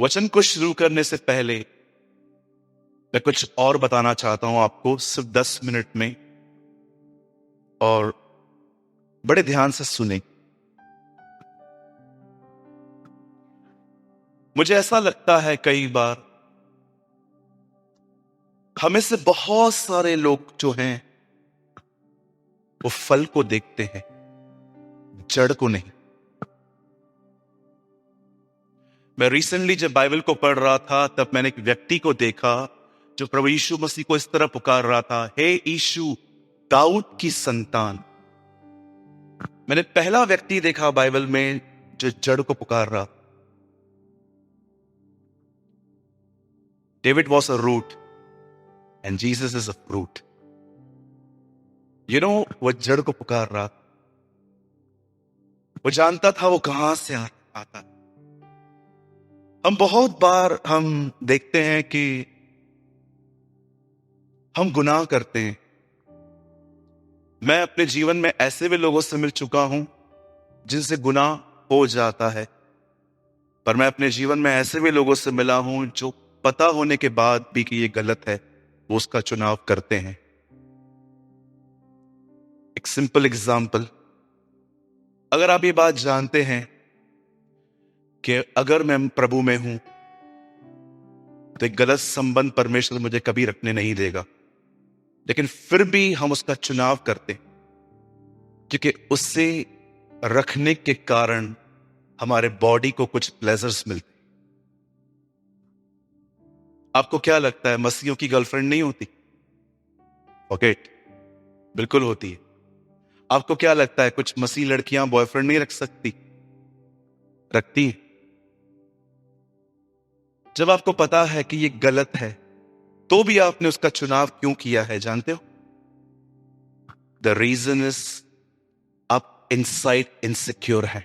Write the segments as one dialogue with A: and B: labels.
A: वचन को शुरू करने से पहले मैं कुछ और बताना चाहता हूं आपको, सिर्फ 10 मिनट में, और बड़े ध्यान से सुने। मुझे ऐसा लगता है कई बार हमें से बहुत सारे लोग जो हैं वो फल को देखते हैं, जड़ को नहीं। मैं रिसेंटली जब बाइबल को पढ़ रहा था तब मैंने एक व्यक्ति को देखा जो प्रभु यीशु मसीह को इस तरह पुकार रहा था, हे यीशु, दाऊद की संतान। मैंने पहला व्यक्ति देखा बाइबल में जो जड़ को पुकार रहा। David was a root and Jesus is a fruit. वो जड़ को पुकार रहा। वो जानता था वो कहां से आता। हम बहुत बार हम देखते हैं कि हम गुनाह करते हैं। मैं अपने जीवन में ऐसे भी लोगों से मिल चुका हूं जिनसे गुनाह हो जाता है, पर मैं अपने जीवन में ऐसे भी लोगों से मिला हूं जो पता होने के बाद भी कि ये गलत है, वो उसका चुनाव करते हैं। एक सिंपल एग्जाम्पल, अगर आप ये बात जानते हैं कि अगर मैं प्रभु में हूं तो एक गलत संबंध परमेश्वर मुझे कभी रखने नहीं देगा, लेकिन फिर भी हम उसका चुनाव करते हैं क्योंकि उससे रखने के कारण हमारे बॉडी को कुछ प्लेजर्स मिलते। आपको क्या लगता है मसीहियों की गर्लफ्रेंड नहीं होती? फॉरगेट, बिल्कुल होती है। आपको क्या लगता है कुछ मसीह लड़कियां बॉयफ्रेंड नहीं रख सकती? रखती हैं। जब आपको पता है कि ये गलत है तो भी आपने उसका चुनाव क्यों किया है जानते हो? द रीजन इज आप इनसाइड इनसिक्योर हैं।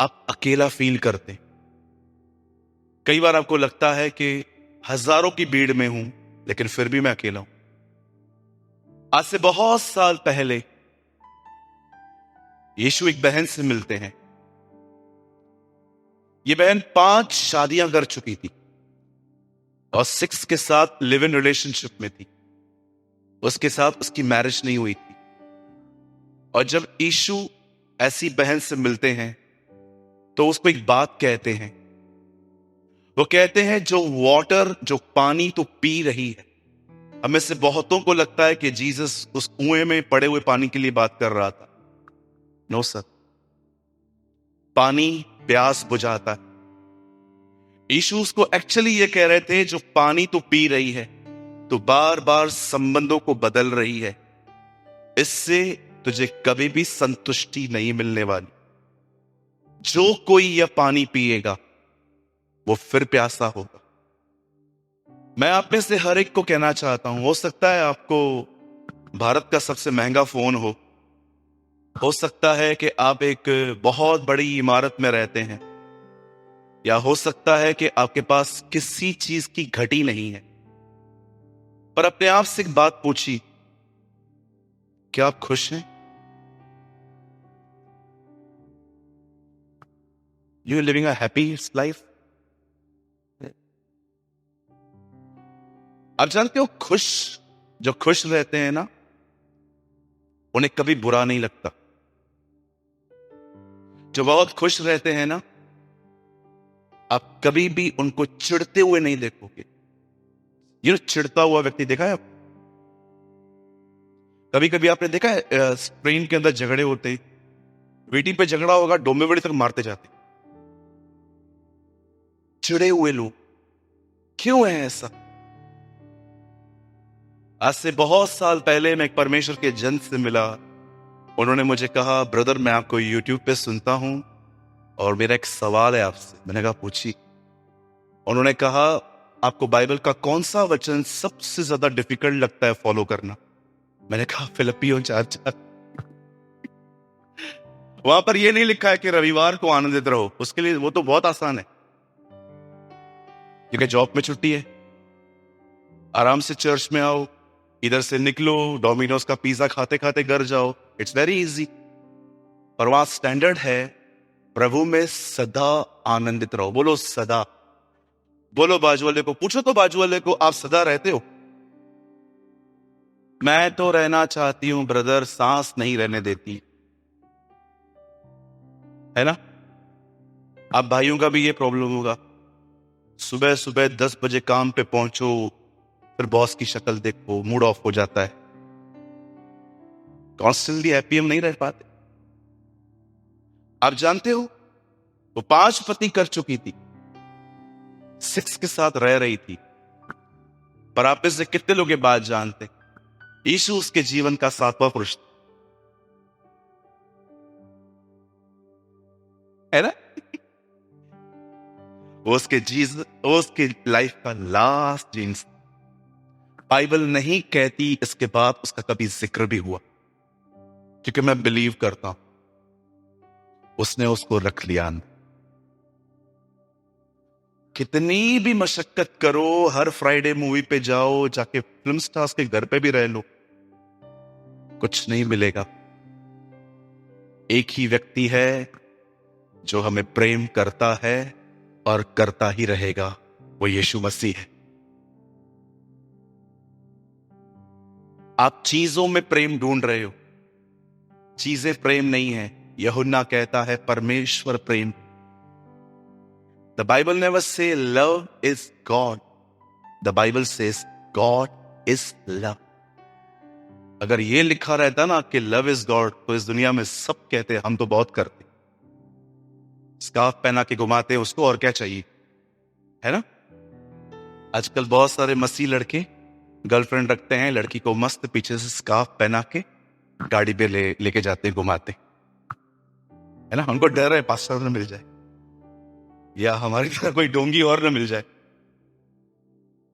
A: आप अकेला फील करते हैं। कई बार आपको लगता है कि हजारों की भीड़ में हूं लेकिन फिर भी मैं अकेला हूं। आज से बहुत साल पहले यीशु एक बहन से मिलते हैं। ये बहन 5 शादियां कर चुकी थी और 6 के साथ लिव इन रिलेशनशिप में थी। उसके साथ उसकी मैरिज नहीं हुई थी। और जब यीशु ऐसी बहन से मिलते हैं तो उसको एक बात कहते हैं। वो कहते हैं जो पानी तो पी रही है। हमें से बहुतों को लगता है कि जीसस उस कुएं में पड़े हुए पानी के लिए बात कर रहा था। नो सर, पानी प्यास बुझाता है। यीशु उसको एक्चुअली ये कह रहे थे जो पानी तो पी रही है तो बार बार संबंधों को बदल रही है, इससे तुझे कभी भी संतुष्टि नहीं मिलने वाली। जो कोई यह पानी पिएगा वो फिर प्यासा होगा। मैं आप में से हर एक को कहना चाहता हूं, हो सकता है आपको भारत का सबसे महंगा फोन हो सकता है कि आप एक बहुत बड़ी इमारत में रहते हैं, या हो सकता है कि आपके पास किसी चीज की घटी नहीं है, पर अपने आप से एक बात पूछी, क्या आप खुश हैं? You are living a happy life? आप जानते हो जो खुश रहते हैं ना, उन्हें कभी बुरा नहीं लगता। जो बहुत खुश रहते हैं ना, आप कभी भी उनको चिढ़ते हुए नहीं देखोगे। ये चिढ़ता हुआ व्यक्ति देखा है आप? कभी कभी आपने देखा है ट्रेन के अंदर झगड़े होते, वेटिंग पे झगड़ा होगा, डोंबिवली तक मारते जाते। चिढ़े हुए लोग क्यों है ऐसा? आज से बहुत साल पहले मैं एक परमेश्वर के जन से मिला। उन्होंने मुझे कहा, ब्रदर मैं आपको यूट्यूब पे सुनता हूं और मेरा एक सवाल है आपसे। मैंने कहा पूछिए। उन्होंने कहा, आपको बाइबल का कौन सा वचन सबसे ज्यादा डिफिकल्ट लगता है फॉलो करना? मैंने कहा फिलिप्पियों 4:4। वहां पर यह नहीं लिखा है कि रविवार को आनंदित रहो, उसके लिए वो तो बहुत आसान है क्योंकि जॉब में छुट्टी है, आराम से चर्च में आओ, इधर से निकलो, डोमिनोज का पिज्जा खाते खाते घर जाओ, इट्स वेरी इजी। और वहां स्टैंडर्ड है प्रभु में सदा आनंदित रहो। बोलो सदा। बोलो बाजू वाले को, पूछो तो बाजू वाले को, आप सदा रहते हो? मैं तो रहना चाहती हूं ब्रदर, सांस नहीं रहने देती, है ना? आप भाइयों का भी ये प्रॉब्लम होगा। सुबह सुबह 10 बजे काम पे पहुंचो, फिर बॉस की शक्ल देखो, मूड ऑफ हो जाता है। कॉन्स्टेंटली हैप्पी हम नहीं रह पाते। आप जानते हो, वो 5 पति कर चुकी थी, 6 के साथ रह रही थी, पर आप में से कितने लोग ये बात जानते? यीशु उसके जीवन का 7वां पुरुष था, है ना? वो उसके लाइफ का लास्ट जीन्स। बाइबल नहीं कहती इसके बाद उसका कभी जिक्र भी हुआ, क्योंकि मैं बिलीव करता हूं उसने उसको रख लिया अंदर। कितनी भी मशक्कत करो, हर फ्राइडे मूवी पे जाओ, जाके फिल्म स्टार्स के घर पे भी रह लो, कुछ नहीं मिलेगा। एक ही व्यक्ति है जो हमें प्रेम करता है और करता ही रहेगा, वो यीशु मसीह है। आप चीजों में प्रेम ढूंढ रहे हो, चीजें प्रेम नहीं है। यूहन्ना कहता है परमेश्वर प्रेम। The Bible never say love is God, the Bible says God is love. अगर ये लिखा रहता ना कि लव इज गॉड, तो इस दुनिया में सब कहते, हम तो बहुत करते। स्कार्फ पहना के घुमाते उसको, और क्या चाहिए, है ना? आजकल बहुत सारे मसीह लड़के गर्लफ्रेंड रखते हैं, लड़की को मस्त पीछे से स्कार्फ पहना के गाड़ी पे लेके जाते घुमाते, है ना? उनको डर है पास्टर न मिल जाए, या हमारी तरह कोई डोंगी और न मिल जाए।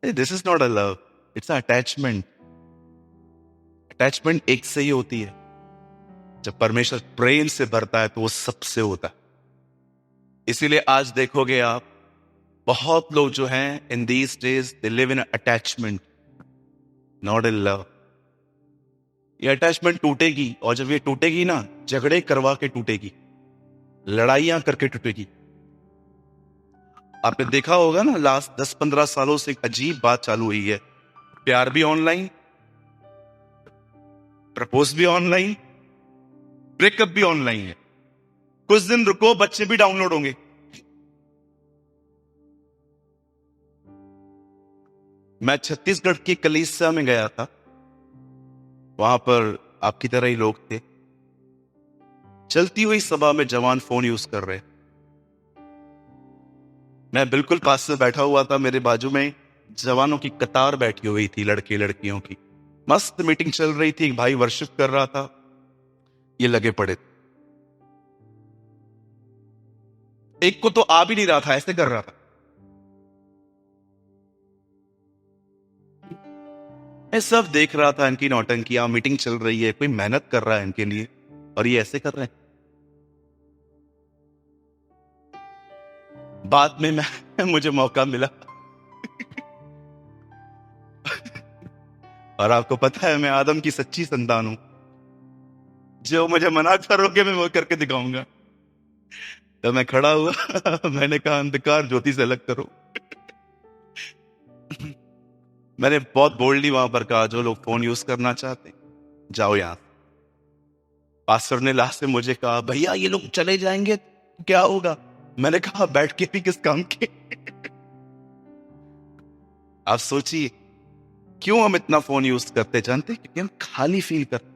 A: This is not a love, it's attachment. Attachment एक से ही होती है। जब परमेश्वर प्रेम से भरता है तो वो सबसे होता है। इसीलिए आज देखोगे आप, बहुत लोग जो हैं in these days they live in attachment, not in love. ये अटैचमेंट टूटेगी, और जब ये टूटेगी ना, झगड़े करवा के टूटेगी, लड़ाइयां करके टूटेगी। आपने देखा होगा ना, लास्ट 10-15 सालों से एक अजीब बात चालू हुई है। प्यार भी ऑनलाइन, प्रपोज भी ऑनलाइन, ब्रेकअप भी ऑनलाइन है। कुछ दिन रुको, बच्चे भी डाउनलोड होंगे। मैं छत्तीसगढ़ की कलीसिया में गया था, वहां पर आपकी तरह ही लोग थे। चलती हुई सभा में जवान फोन यूज कर रहे। मैं बिल्कुल पास से बैठा हुआ था, मेरे बाजू में जवानों की कतार बैठी हुई थी, लड़के लड़कियों की। मस्त मीटिंग चल रही थी, एक भाई वर्शिप कर रहा था, ये लगे पड़े। एक को तो आ भी नहीं रहा था, ऐसे कर रहा था। मैं सब देख रहा था, इनकी नौटंकियां, मीटिंग चल रही है, कोई मेहनत कर रहा है इनके लिए, और ये ऐसे कर रहे हैं। बाद में मुझे मौका मिला और आपको पता है, मैं आदम की सच्ची संतान हूं। जो मुझे मना करोगे मैं वो करके दिखाऊंगा। तो मैं खड़ा हुआ मैंने कहा अंधकार ज्योति से अलग करो। मैंने बहुत बोल्डली वहां पर कहा, जो लोग फोन यूज करना चाहते हैं जाओ यहां। पास्टर ने लास्ट में मुझे कहा, भैया ये लोग चले जाएंगे तो क्या होगा? मैंने कहा बैठ के भी किस काम के। आप सोचिए, क्यों हम इतना फोन यूज करते? जानते, क्योंकि हम खाली फील करते।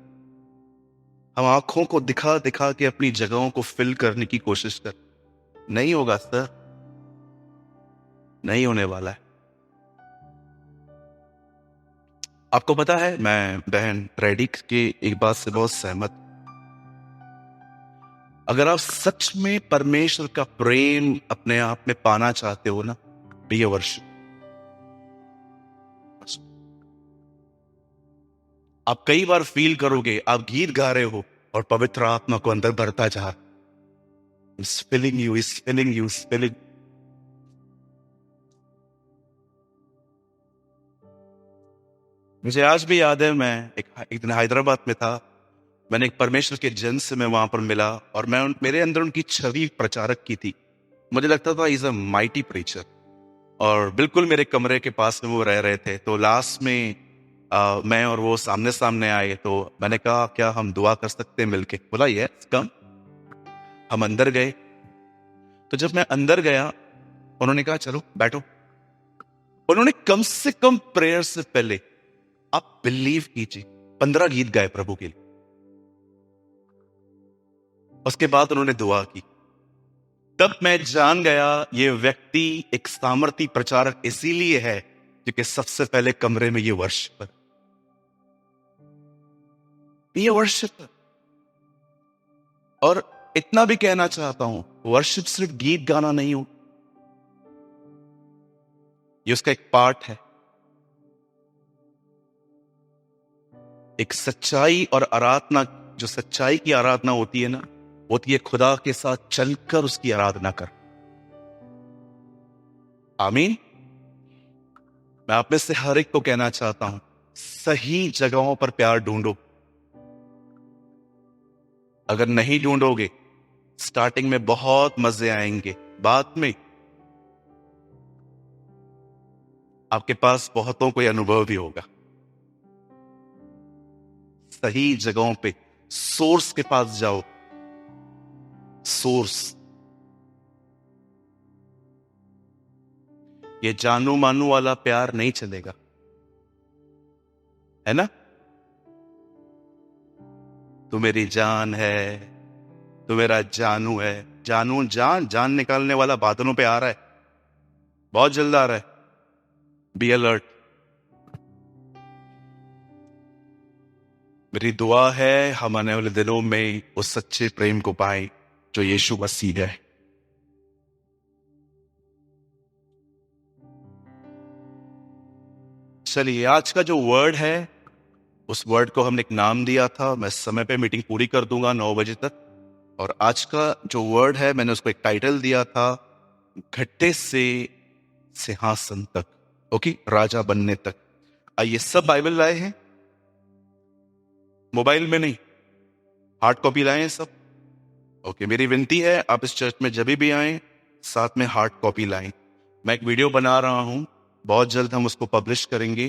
A: हम आंखों को दिखा दिखा के अपनी जगहों को फिल करने की कोशिश कर। नहीं होगा सर, नहीं होने वाला है। आपको पता है, मैं बहन रेडी की एक बात से बहुत सहमत। अगर आप सच में परमेश्वर का प्रेम अपने आप में पाना चाहते हो ना, बी अ वर्शिप। आप कई बार फील करोगे, आप गीत गा रहे हो और पवित्र आत्मा को अंदर भरता जा रहा, filling you, is filling you, filling. मुझे आज भी याद है, मैं एक दिन हैदराबाद में था, मैंने एक परमेश्वर के जन से मैं वहां पर मिला और मेरे अंदर उनकी छवि प्रचारक की थी। मुझे लगता था इज अ माइटी प्रीचर, और बिल्कुल मेरे कमरे के पास में वो रह रहे थे। तो लास्ट में मैं और वो सामने सामने आए, तो मैंने कहा क्या हम दुआ कर सकते हैं मिलके? बोला यस कम। हम अंदर गए। तो जब मैं अंदर गया, उन्होंने कहा चलो बैठो। उन्होंने कम से कम प्रेयर से पहले, आप बिलीव कीजिए, 15 गीत गाए प्रभु के लिए। उसके बाद उन्होंने दुआ की। तब मैं जान गया ये व्यक्ति एक सामर्थी प्रचारक इसीलिए है क्योंकि सबसे पहले कमरे में ये वर्शिपर। और इतना भी कहना चाहता हूं, वर्शिप सिर्फ गीत गाना नहीं हो, ये उसका एक पार्ट है। एक सच्चाई और आराधना, जो सच्चाई की आराधना होती है ना, होती है खुदा के साथ चलकर उसकी आराधना कर। आमीन। मैं आप में से हर एक को कहना चाहता हूं, सही जगहों पर प्यार ढूंढो। अगर नहीं ढूंढोगे, स्टार्टिंग में बहुत मजे आएंगे, बाद में आपके पास बहुतों को अनुभव भी होगा। सही जगहों पे सोर्स के पास जाओ। सोर्स, ये जानू मानू वाला प्यार नहीं चलेगा, है ना? तू मेरी जान है, तू मेरा जानू है। जानू, जान निकालने वाला बादलों पे आ रहा है, बहुत जल्द आ रहा है। Be alert. मेरी दुआ है हम आने वाले दिनों में उस सच्चे प्रेम को पाए जो यीशु मसीह है। चलिए, आज का जो वर्ड है, उस वर्ड को हमने एक नाम दिया था। मैं समय पे मीटिंग पूरी कर दूंगा 9 बजे तक। और आज का जो वर्ड है, मैंने उसको एक टाइटल दिया था, घट्टे से सिंहासन तक। ओके, राजा बनने तक। आइए, सब बाइबल लाए हैं, मोबाइल में नहीं, हार्ड कॉपी लाए हैं सब। ओके, मेरी विनती है आप इस चर्च में जब भी आए साथ में हार्ड कॉपी लाएं। मैं एक वीडियो बना रहा हूं, बहुत जल्द हम उसको पब्लिश करेंगे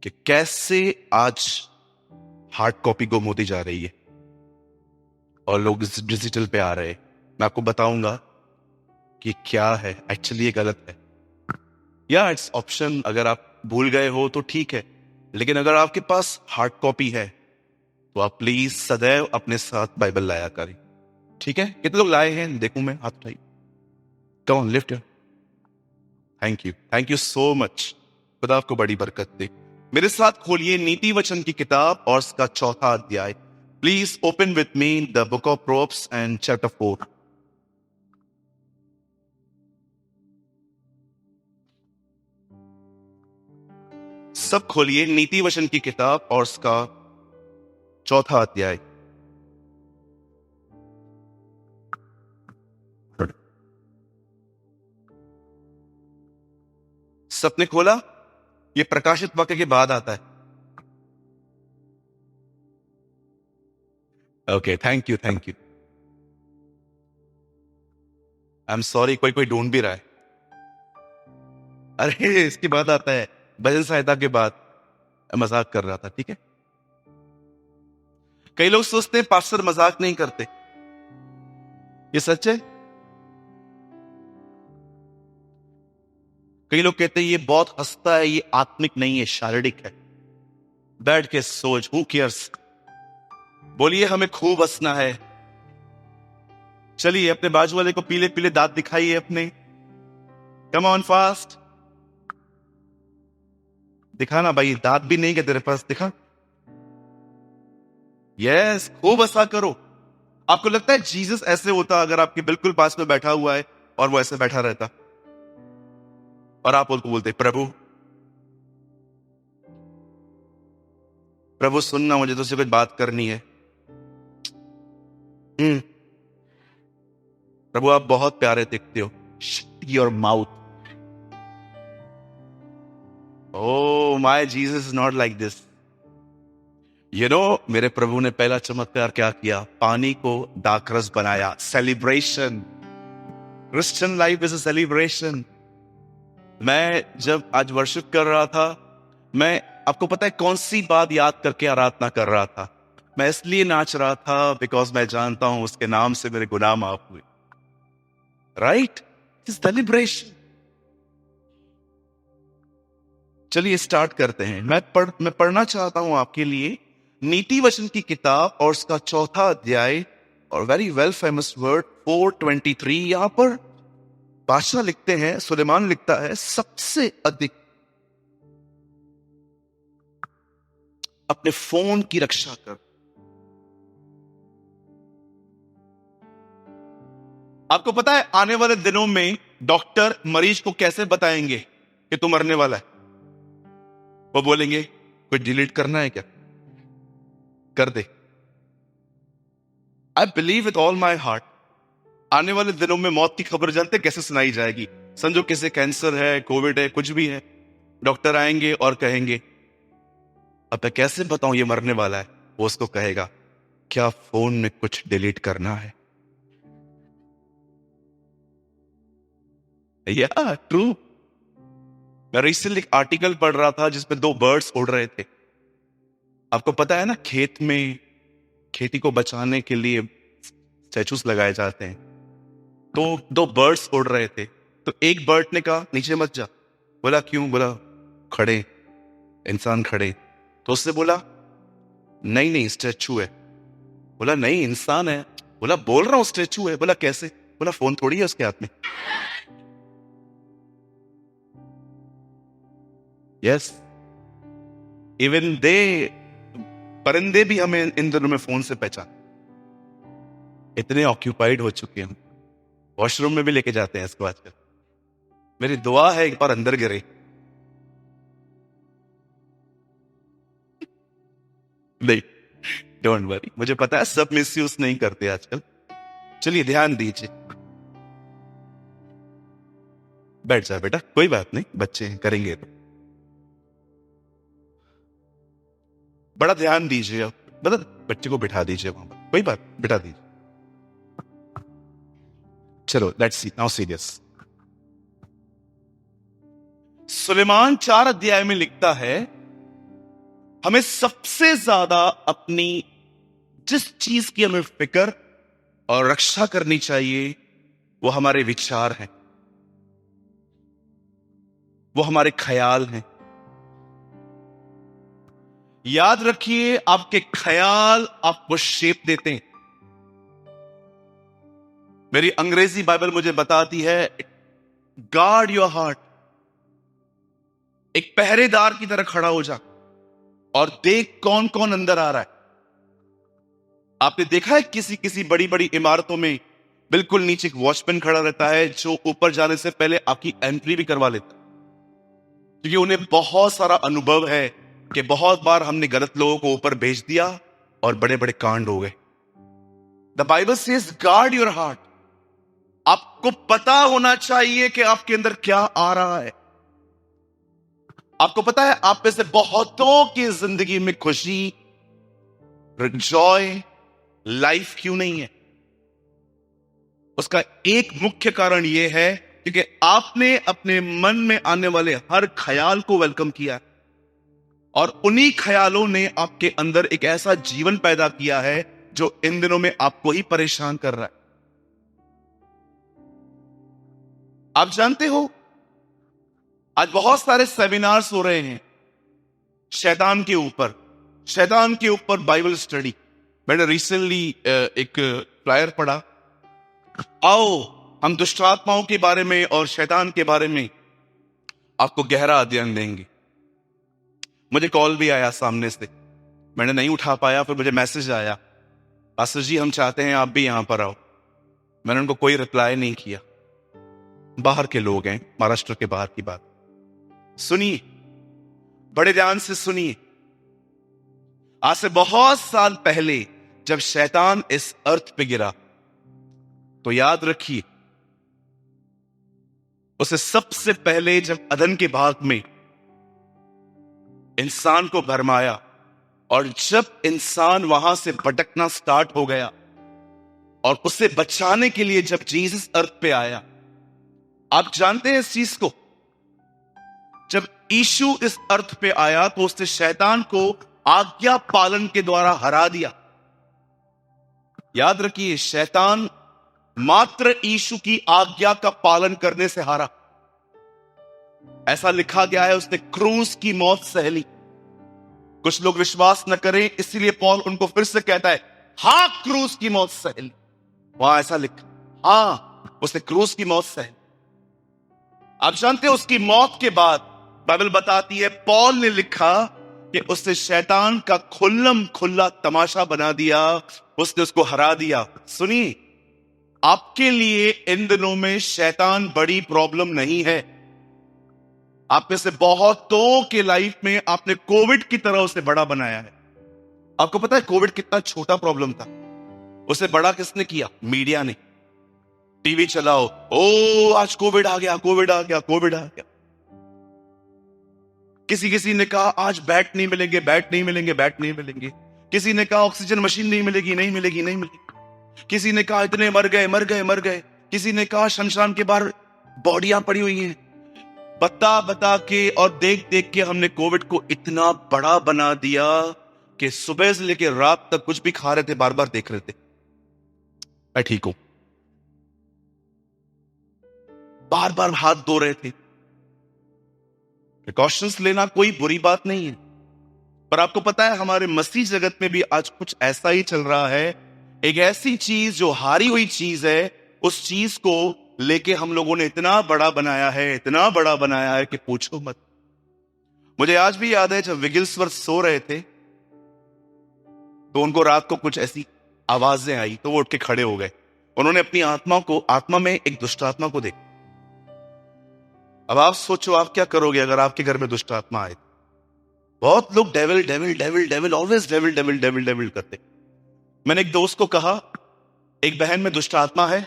A: कि कैसे आज हार्ड कॉपी गुम होती जा रही है और लोग डिजिटल पे आ रहे हैं। मैं आपको बताऊंगा कि क्या है एक्चुअली, ये गलत है या इट्स ऑप्शन। अगर आप भूल गए हो तो ठीक है, लेकिन अगर आपके पास हार्ड कॉपी है तो आप प्लीज सदैव अपने साथ बाइबल लाया करें। ठीक है? कितने लोग लाए हैं देखूं मैं, हाथ उठाइए। Come on, lift your. Thank you so much. खुदा आपको बड़ी बरकत दे। मेरे साथ खोलिए नीति वचन की किताब और उसका 4था अध्याय। Please open with me the book of Proverbs and chapter 4। सब खोलिए नीति वचन की किताब और उसका 4था अध्याय। सबने खोला? ये प्रकाशित वाक्य के बाद आता है। Okay, thank you. I am sorry, कोई कोई ढूंढ भी रहा है। अरे इसके बाद आता है, भजन सहायता के बाद। मैं मजाक कर रहा था, ठीक है? कई लोग सोचते हैं पास्टर मजाक नहीं करते, ये सच है। कई लोग कहते हैं ये बहुत हंसता है, ये आत्मिक नहीं है, शारीरिक है। बैठ के सोच, हु केयर्स। बोलिए हमें खूब हंसना है। चलिए, अपने बाजू वाले को पीले पीले दांत दिखाइए अपने। कम ऑन फास्ट, दिखाना भाई, दांत भी नहीं क्या तेरे पास, दिखा। यस, खूब हंसा करो। आपको लगता है जीसस ऐसे होता अगर आपके बिल्कुल पास में बैठा हुआ है और वो ऐसे बैठा रहता और आप उनको बोलते प्रभु, प्रभु सुनना, मुझे तुझसे कुछ बात करनी है। प्रभु आप बहुत प्यारे दिखते हो। Shut your mouth. Oh, my Jesus is not like this. मेरे प्रभु ने पहला चमत्कार क्या किया? पानी को दाखरस बनाया। Celebration. Christian life is a celebration. मैं जब आज वर्शिप कर रहा था, मैं आपको पता है कौन सी बात याद करके आराधना कर रहा था? मैं इसलिए नाच रहा था बिकॉज मैं जानता हूं उसके नाम से मेरे गुनाह माफ हुए। राइट? सेलिब्रेशन। चलिए स्टार्ट करते हैं। मैं पढ़ना चाहता हूं आपके लिए नीति वचन की किताब और उसका चौथा अध्याय और वेरी वेल फेमस वर्ड 423। यहां पर बादशाह लिखते हैं, सुलेमान लिखता है, सबसे अधिक अपने फोन की रक्षा कर। आपको पता है आने वाले दिनों में डॉक्टर मरीज को कैसे बताएंगे कि तू मरने वाला है? वो बोलेंगे कुछ डिलीट करना है क्या? कर दे। I believe with all my heart आने वाले दिनों में मौत की खबर जानते कैसे सुनाई जाएगी? समझो किसे कैंसर है, कोविड है, कुछ भी है, डॉक्टर आएंगे और कहेंगे अब मैं कैसे बताऊं ये मरने वाला है? वो उसको कहेगा क्या फोन में कुछ डिलीट करना है? या ट्रू। मैं रिसेंटली एक आर्टिकल पढ़ रहा था जिसमें दो बर्ड्स उड़ रहे थे। आपको पता है ना, खेत में खेती को बचाने के लिए स्टैचूस लगाए जाते हैं। तो दो बर्ड्स उड़ रहे थे, तो एक बर्ड ने कहा नीचे मत जा। बोला क्यों? बोला खड़े, इंसान खड़े। तो उससे बोला नहीं नहीं स्टैचू है। बोला नहीं इंसान है। बोला बोल रहा हूं स्टैचू है। बोला कैसे? बोला फोन थोड़ी है उसके हाथ में। यस, इवन दे, परिंदे भी हमें इन दिनों में फोन से पहचान। इतने ऑक्यूपाइड हो चुके हैं, वॉशरूम में भी लेके जाते हैं इसको आजकल। मेरी दुआ है एक बार अंदर गिरे। नहीं, डोंट वरी, मुझे पता है सब मिसयूज नहीं करते आजकल। चलिए ध्यान दीजिए। बैठ जाए बेटा, कोई बात नहीं, बच्चे करेंगे तो। बड़ा ध्यान दीजिए आप, मतलब बच्चे को बिठा दीजिए वहां पर, कोई बात, बिठा दीजिए। चलो let's see now serious. Suleman 4 अध्याय में लिखता है हमें सबसे ज्यादा अपनी जिस चीज की हमें फिक्र और रक्षा करनी चाहिए वो हमारे विचार हैं, वो हमारे ख्याल हैं। याद रखिए आपके ख्याल आपको शेप देते हैं। मेरी अंग्रेजी बाइबल मुझे बताती है गार्ड योर हार्ट। एक पहरेदार की तरह खड़ा हो जा और देख कौन कौन अंदर आ रहा है। आपने देखा है किसी किसी बड़ी बड़ी इमारतों में बिल्कुल नीचे एक वॉचमैन खड़ा रहता है जो ऊपर जाने से पहले आपकी एंट्री भी करवा लेता है, क्योंकि उन्हें बहुत सारा अनुभव है कि बहुत बार हमने गलत लोगों को ऊपर भेज दिया और बड़े बड़े कांड हो गए। The Bible says guard your heart. आपको पता होना चाहिए कि आपके अंदर क्या आ रहा है। आपको पता है आप में से बहुतों की जिंदगी में खुशी, जॉय, लाइफ क्यों नहीं है? उसका एक मुख्य कारण यह है क्योंकि आपने अपने मन में आने वाले हर ख्याल को वेलकम किया और उन्हीं ख्यालों ने आपके अंदर एक ऐसा जीवन पैदा किया है जो इन दिनों में आपको ही परेशान कर रहा है। आप जानते हो आज बहुत सारे सेमिनार्स हो रहे हैं शैतान के ऊपर, शैतान के ऊपर बाइबल स्टडी। मैंने रिसेंटली एक फ्लायर पढ़ा, आओ हम दुष्ट आत्माओं के बारे में और शैतान के बारे में आपको गहरा अध्ययन देंगे। मुझे कॉल भी आया सामने से, मैंने नहीं उठा पाया, फिर मुझे मैसेज आया, पास्टर जी हम चाहते हैं आप भी यहां पर आओ। मैंने उनको कोई रिप्लाई नहीं किया। बाहर के लोग हैं, महाराष्ट्र के बाहर की बात। सुनिए, बड़े ध्यान से सुनिए। आज से बहुत साल पहले जब शैतान इस अर्थ पे गिरा तो याद रखिए उसे सबसे पहले जब अदन के बाग में इंसान को भरमाया और जब इंसान वहां से भटकना स्टार्ट हो गया और उसे बचाने के लिए जब जीसस अर्थ पे आया, आप जानते हैं इस चीज को, जब यीशु इस अर्थ पे आया तो उसने शैतान को आज्ञा पालन के द्वारा हरा दिया। याद रखिए, शैतान मात्र यीशु की आज्ञा का पालन करने से हारा। ऐसा लिखा गया है, उसने क्रूस की मौत सह ली। कुछ लोग विश्वास न करें, इसलिए पौल उनको फिर से कहता है, हां क्रूस की मौत सह ली। वहां ऐसा लिखा, हां उसने क्रूस की मौत सह ली। आप जानते हैं उसकी मौत के बाद बाइबल बताती है, पौल ने लिखा कि उसने शैतान का खुल्लम खुल्ला तमाशा बना दिया, उसने उसको हरा दिया। सुनिए, आपके लिए इन दिनों में शैतान बड़ी प्रॉब्लम नहीं है। आप में से बहुतों के लाइफ में आपने कोविड की तरह उसे बड़ा बनाया है। आपको पता है कोविड कितना छोटा प्रॉब्लम था, उसे बड़ा किसने किया? मीडिया ने। टीवी चलाओ, ओ आज कोविड आ गया, कोविड आ गया, कोविड आ गया। किसी ने कहा आज बैट नहीं मिलेंगे, बैट नहीं मिलेंगे, बैट नहीं मिलेंगे। किसी ने कहा ऑक्सीजन मशीन नहीं मिलेगी, नहीं मिलेगी, नहीं मिलेगी। किसी ने कहा इतने मर गए, मर गए, मर गए। किसी ने कहा शमशान के बाहर बॉडियां पड़ी हुई हैं। बता बता के और देख देख के हमने कोविड को इतना बड़ा बना दिया कि सुबह से लेकर रात तक कुछ भी खा रहे थे, बार बार देख रहे थे मैं ठीक हूं, बार बार हाथ धो रहे थे। प्रिकॉशंस लेना कोई बुरी बात नहीं है, पर आपको पता है हमारे मसीह जगत में भी आज कुछ ऐसा ही चल रहा है। एक ऐसी चीज जो हारी हुई चीज है, उस चीज को लेके हम लोगों ने इतना बड़ा बनाया है, इतना बड़ा बनाया है कि पूछो मत। मुझे आज भी याद है जब विगिल्सवर्थ सो रहे थे तो उनको रात को कुछ ऐसी आवाजें आई तो वो उठ के खड़े हो गए। उन्होंने अपनी आत्मा में एक दुष्ट आत्मा को देखा। अब आप सोचो आप क्या करोगे अगर आपके घर में दुष्ट आत्मा आए। बहुत लोग devil devil devil devil always devil devil devil devil करते। मैंने एक दोस्त को कहा, एक बहन में दुष्ट आत्मा है,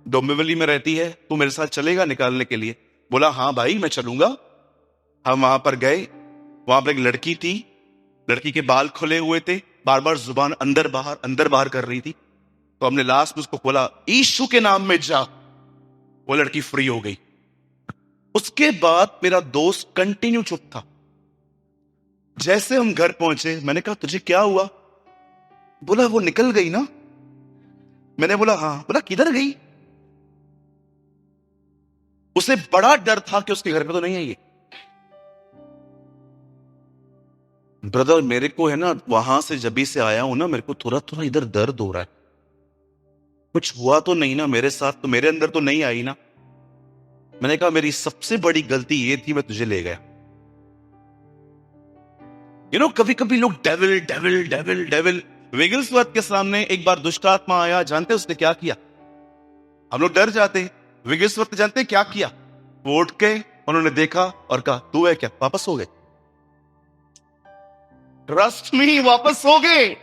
A: डोंबिवली में रहती है, तू मेरे साथ चलेगा निकालने के लिए? बोला हाँ भाई मैं चलूंगा। हम वहां पर गए, वहां पर एक लड़की थी, लड़की के बाल खुले हुए थे, बार बार जुबान अंदर बाहर कर रही थी। तो हमने लास्ट में उसको बोला यीशु के नाम में जा, वो लड़की फ्री हो गई। उसके बाद मेरा दोस्त कंटिन्यू चुप था। जैसे हम घर पहुंचे मैंने कहा तुझे क्या हुआ? बोला वो निकल गई ना। मैंने बोला हाँ। बोला किधर गई? उसे बड़ा डर था कि उसके घर पे तो नहीं आई। ब्रदर मेरे को है ना, वहां से जब से आया हूं ना, मेरे को थोड़ा थोड़ा इधर दर्द हो रहा है। कुछ हुआ तो नहीं ना मेरे साथ? तो मेरे अंदर तो नहीं आई ना। मैंने कहा मेरी सबसे बड़ी गलती ये थी, मैं तुझे ले गया। कभी कभी लोग डेविल डेविल डेविल डेविल। विगिल्सवर्थ के सामने एक बार दुष्ट आत्मा आया, जानते उसने क्या किया? हम लोग डर जाते हैं। विगिल्सवर्थ जानते क्या किया? वो उठ के उन्होंने देखा और कहा तू है क्या? वापस हो गए। ट्रस्ट मी, वापस हो गए।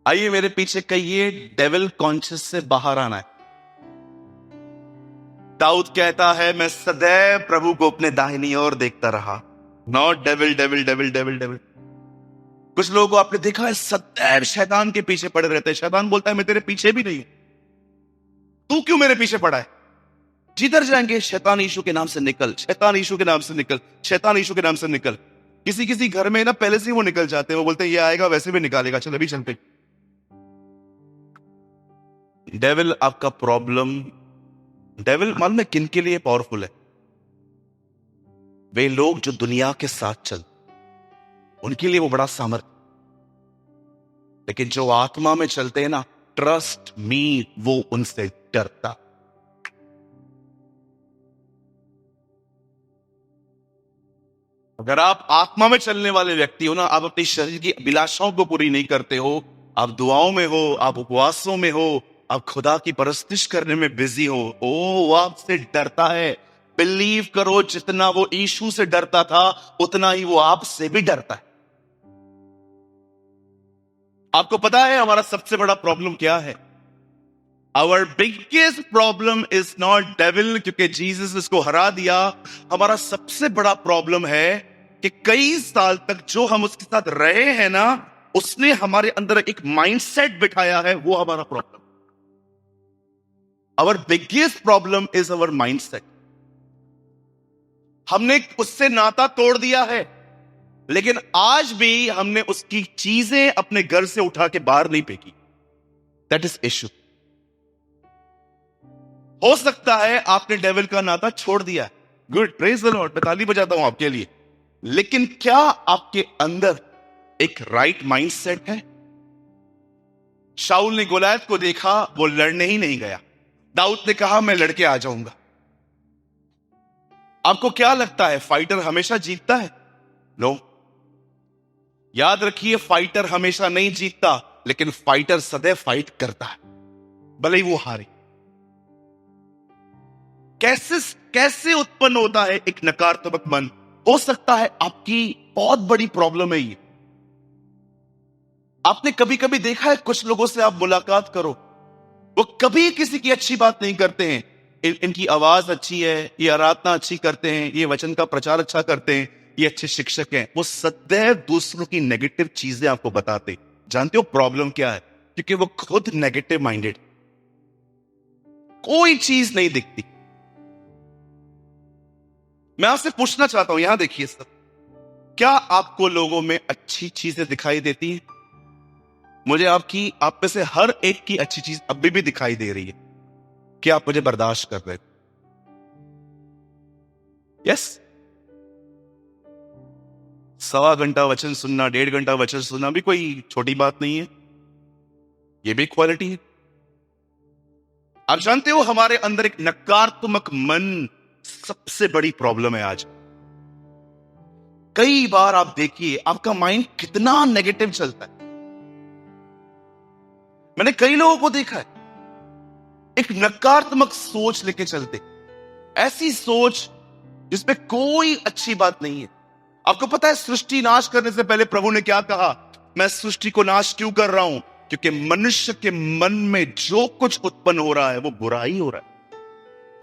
A: आइए मेरे पीछे कहिए, डेविल कॉन्शियस से बाहर आना है। दाऊद कहता है मैं सदैव प्रभु को अपने दाहिनी ओर देखता रहा। Not devil devil devil devil devil. कुछ लोगों को आपने देखा है सदैव शैतान के पीछे पड़े रहते हैं। शैतान बोलता है मैं तेरे पीछे भी नहीं हूं, तू क्यों मेरे पीछे पड़ा है? जिधर जाएंगे शैतान यीशु के नाम से निकल, शैतान यीशु के नाम से निकल, शैतान यीशु के नाम से निकल। किसी किसी घर में ना पहले से ही वो निकल जाते हैं, वो बोलते हैं ये आएगा वैसे भी निकालेगा, चल अभी चलते। डेविल आपका प्रॉब्लम, डेविल मालूम है किन के लिए पावरफुल है? वे लोग जो दुनिया के साथ चल, उनके लिए वो बड़ा सामर्थ्य। लेकिन जो आत्मा में चलते हैं ना, ट्रस्ट मी, वो उनसे डरता। अगर आप आत्मा में चलने वाले व्यक्ति हो ना, आप अपने शरीर की अभिलाषाओं को पूरी नहीं करते हो, आप दुआओं में हो, आप उपवासों में हो, आप खुदा की परस्तिश करने में बिजी हो, वो आपसे डरता है। बिलीव करो, जितना वो यीशु से डरता था उतना ही वो आपसे भी डरता है। आपको पता है हमारा सबसे बड़ा प्रॉब्लम क्या है? Our biggest problem is not devil, क्योंकि जीसस इसको हरा दिया। हमारा सबसे बड़ा प्रॉब्लम है कि कई साल तक जो हम उसके साथ रहे हैं ना, उसने हमारे अंदर एक माइंडसेट बिठाया है, वो हमारा problem. Our biggest problem is our mindset. हमने उससे नाता तोड़ दिया है, लेकिन आज भी हमने उसकी चीजें अपने घर से उठा के बाहर नहीं फेंकी। That is issue. हो सकता है आपने डेविल का नाता छोड़ दिया, गुड, प्रेज द लॉर्ड, मैं ताली बजाता हूं आपके लिए। लेकिन क्या आपके अंदर एक राइट माइंडसेट है? शाऊल ने गोलायत को देखा, वो लड़ने ही नहीं गया। दाऊद ने कहा मैं लड़के आ जाऊंगा। आपको क्या लगता है फाइटर हमेशा जीतता है? नो। याद रखिए, फाइटर हमेशा नहीं जीतता, लेकिन फाइटर सदैव फाइट करता है, भले ही वो हारे। कैसे कैसे उत्पन्न होता है एक नकारात्मक मन? हो सकता है आपकी बहुत बड़ी प्रॉब्लम है ये। आपने कभी कभी देखा है, कुछ लोगों से आप मुलाकात करो, वो कभी किसी की अच्छी बात नहीं करते हैं। इनकी आवाज अच्छी है, ये आराधना अच्छी करते हैं, ये वचन का प्रचार अच्छा करते हैं, ये अच्छे शिक्षक हैं, वो सदैव दूसरों की नेगेटिव चीजें आपको बताते। जानते हो प्रॉब्लम क्या है? क्योंकि वो खुद नेगेटिव माइंडेड, कोई चीज नहीं दिखती। मैं आपसे पूछना चाहता हूं, यहां देखिए सर, क्या आपको लोगों में अच्छी चीजें दिखाई देती हैं? मुझे आपकी, आप में से हर एक की अच्छी चीज अभी भी दिखाई दे रही है कि आप मुझे बर्दाश्त कर रहे हो। यस। 1.25 घंटा वचन सुनना, 1.5 घंटा वचन सुनना भी कोई छोटी बात नहीं है, ये भी क्वालिटी है। आप जानते हो, हमारे अंदर एक नकारात्मक मन सबसे बड़ी प्रॉब्लम है आज। कई बार आप देखिए, आपका माइंड कितना नेगेटिव चलता है। मैंने कई लोगों को देखा है, एक नकारात्मक सोच लेके चलते, ऐसी सोच जिसमें कोई अच्छी बात नहीं है। आपको पता है, सृष्टि नाश करने से पहले प्रभु ने क्या कहा? मैं सृष्टि को नाश क्यों कर रहा हूं? क्योंकि मनुष्य के मन में जो कुछ उत्पन्न हो रहा है वो बुरा ही हो रहा है।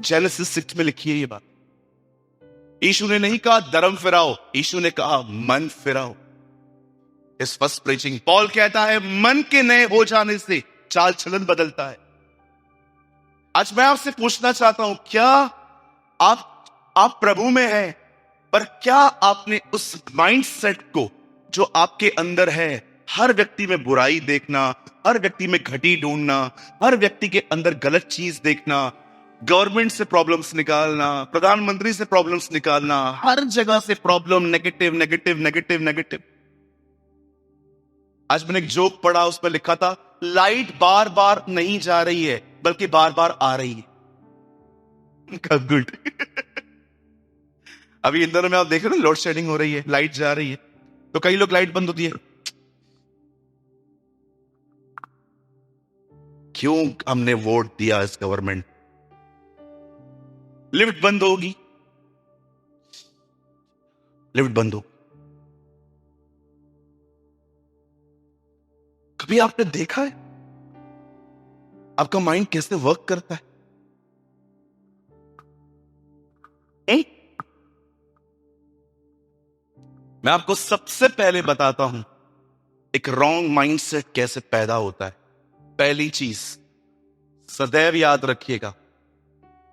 A: जेनेसिस 6 में लिखी है ये बात। यीशु ने नहीं कहा धर्म फिराओ, यीशु ने कहा मन फिराओ। इस फर्स्ट प्रीचिंग पॉल कहता है, मन के नए हो जाने से चाल चलन बदलता है। आज मैं आपसे पूछना चाहता हूं, क्या आप प्रभु में हैं, पर क्या आपने उस माइंडसेट को जो आपके अंदर है, हर व्यक्ति में बुराई देखना, हर व्यक्ति में घटी ढूंढना, हर व्यक्ति के अंदर गलत चीज देखना, गवर्नमेंट से प्रॉब्लम्स निकालना, प्रधानमंत्री से प्रॉब्लम्स निकालना, हर जगह से problem, negative negative negative negative. आज मैंने एक जोक पढ़ा, उस पर लिखा था, लाइट बार बार नहीं जा रही है बल्कि बार बार आ रही है। गुड। अभी इंदौर में आप देख रहे हो, लोड शेडिंग हो रही है, लाइट जा रही है, तो कई लोग लाइट बंद होती है, क्यों हमने वोट दिया इस गवर्नमेंट? लिफ्ट बंद होगी, लिफ्ट बंद हो। कभी आपने देखा है आपका माइंड कैसे वर्क करता है? मैं आपको सबसे पहले बताता हूं एक रॉन्ग माइंडसेट कैसे पैदा होता है। पहली चीज सदैव याद रखिएगा,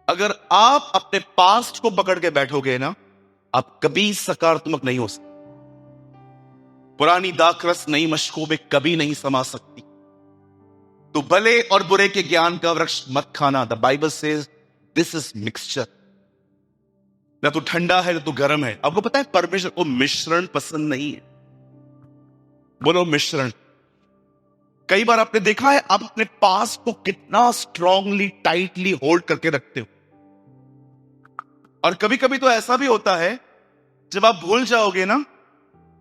A: अगर आप अपने पास्ट को पकड़ के बैठोगे ना, आप कभी सकारात्मक नहीं हो सकते। पुरानी दाखरस नई मशकों में कभी नहीं समा सकती। तो भले और बुरे के ज्ञान का वृक्ष मत खाना। The Bible says this is mixture. ना तो ठंडा है ना तो गर्म है। आपको पता है, परमेश्वर को मिश्रण पसंद नहीं है। बोलो मिश्रण। कई बार आपने देखा है, आप अपने पास को कितना स्ट्रांगली टाइटली होल्ड करके रखते हो, और कभी कभी तो ऐसा भी होता है, जब आप भूल जाओगे ना,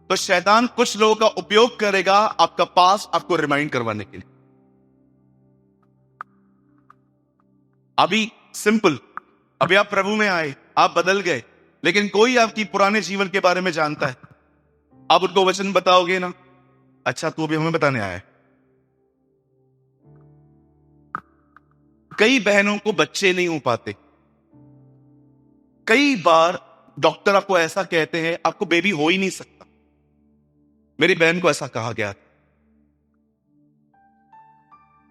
A: तो शैतान कुछ लोगों का उपयोग करेगा आपका पास आपको रिमाइंड करवाने के लिए। अभी सिंपल, अभी आप प्रभु में आए, आप बदल गए, लेकिन कोई आपकी पुराने जीवन के बारे में जानता है। आप उनको वचन बताओगे ना, अच्छा तू अभी हमें बताने आया है, कई बहनों को बच्चे नहीं हो पाते। कई बार डॉक्टर आपको ऐसा कहते हैं आपको बेबी हो ही नहीं सकता। मेरी बहन को ऐसा कहा गया था।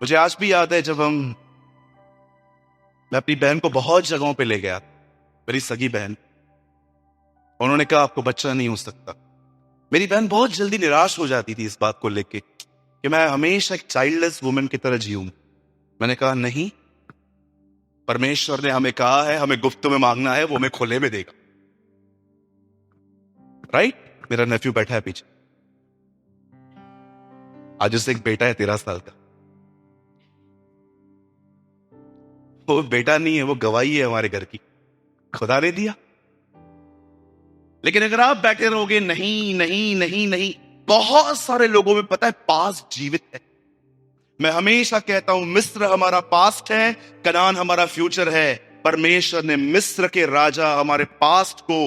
A: मुझे आज भी याद है जब मैं अपनी बहन को बहुत जगहों पे ले गया, मेरी सगी बहन, उन्होंने कहा आपको बच्चा नहीं हो सकता। मेरी बहन बहुत जल्दी निराश हो जाती थी इस बात को लेके कि मैं हमेशा एक चाइल्डलेस वुमन की तरह जीऊं। मैंने कहा नहीं, परमेश्वर ने हमें कहा है हमें गुफ्त में मांगना है, वो हमें खुले में देगा। राइट? मेरा नेफ्यू बैठा है पीछे, आज उसे एक बेटा है 13 साल का। वो बेटा नहीं है, वो गवाही है हमारे घर की, खुदा ने दिया। लेकिन अगर आप बैठे रहोगे नहीं नहीं नहीं नहीं, बहुत सारे लोगों में पता है पास्ट जीवित है। मैं हमेशा कहता हूं मिस्र हमारा पास्ट है, कनान हमारा फ्यूचर है। परमेश्वर ने मिस्र के राजा हमारे पास्ट को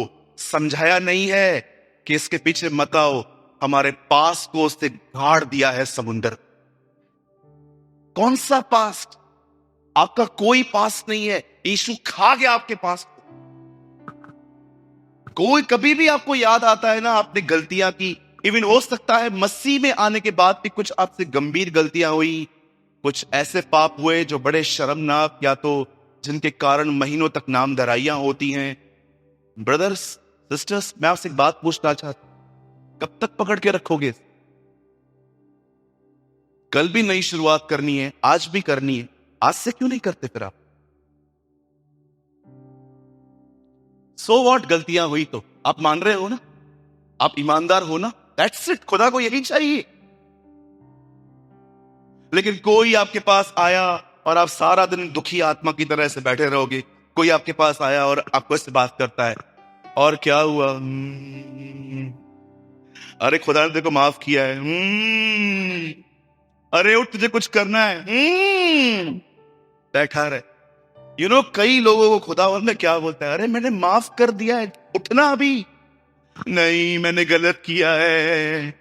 A: समझाया नहीं है कि इसके पीछे मत आओ, हमारे पास्ट को उसने गाड़ दिया है समुंदर। कौन सा पास्ट? आपका कोई पास्ट नहीं है, यीशु खा गया आपके पास्ट को। कोई कभी भी आपको याद आता है ना आपने गलतियां की, इवन हो सकता है मसीह में आने के बाद भी कुछ आपसे गंभीर गलतियां हुई, कुछ ऐसे पाप हुए जो बड़े शर्मनाक या तो जिनके कारण महीनों तक नाम दराइयां होती हैं। ब्रदर्स सिस्टर्स, मैं आपसे एक बात पूछना चाहता हूं, कब तक पकड़ के रखोगे? कल भी नई शुरुआत करनी है, आज भी करनी है, आज से क्यों नहीं करते फिर आप? सो व्हाट, गलतियां हुई तो आप मान रहे हो ना, आप ईमानदार हो ना, दैट्स इट। खुदा को यही चाहिए। लेकिन कोई आपके पास आया और आप सारा दिन दुखी आत्मा की तरह से बैठे रहोगे। कोई आपके पास आया और आपको इससे बात करता है, और क्या हुआ? अरे खुदा ने तेरे को माफ किया है। अरे उठ, तुझे कुछ करना है। बैठा रहे। कई लोगों को खुदावंद ने क्या बोलता है, अरे मैंने माफ कर दिया है, उठना अभी। नहीं, मैंने गलत किया है।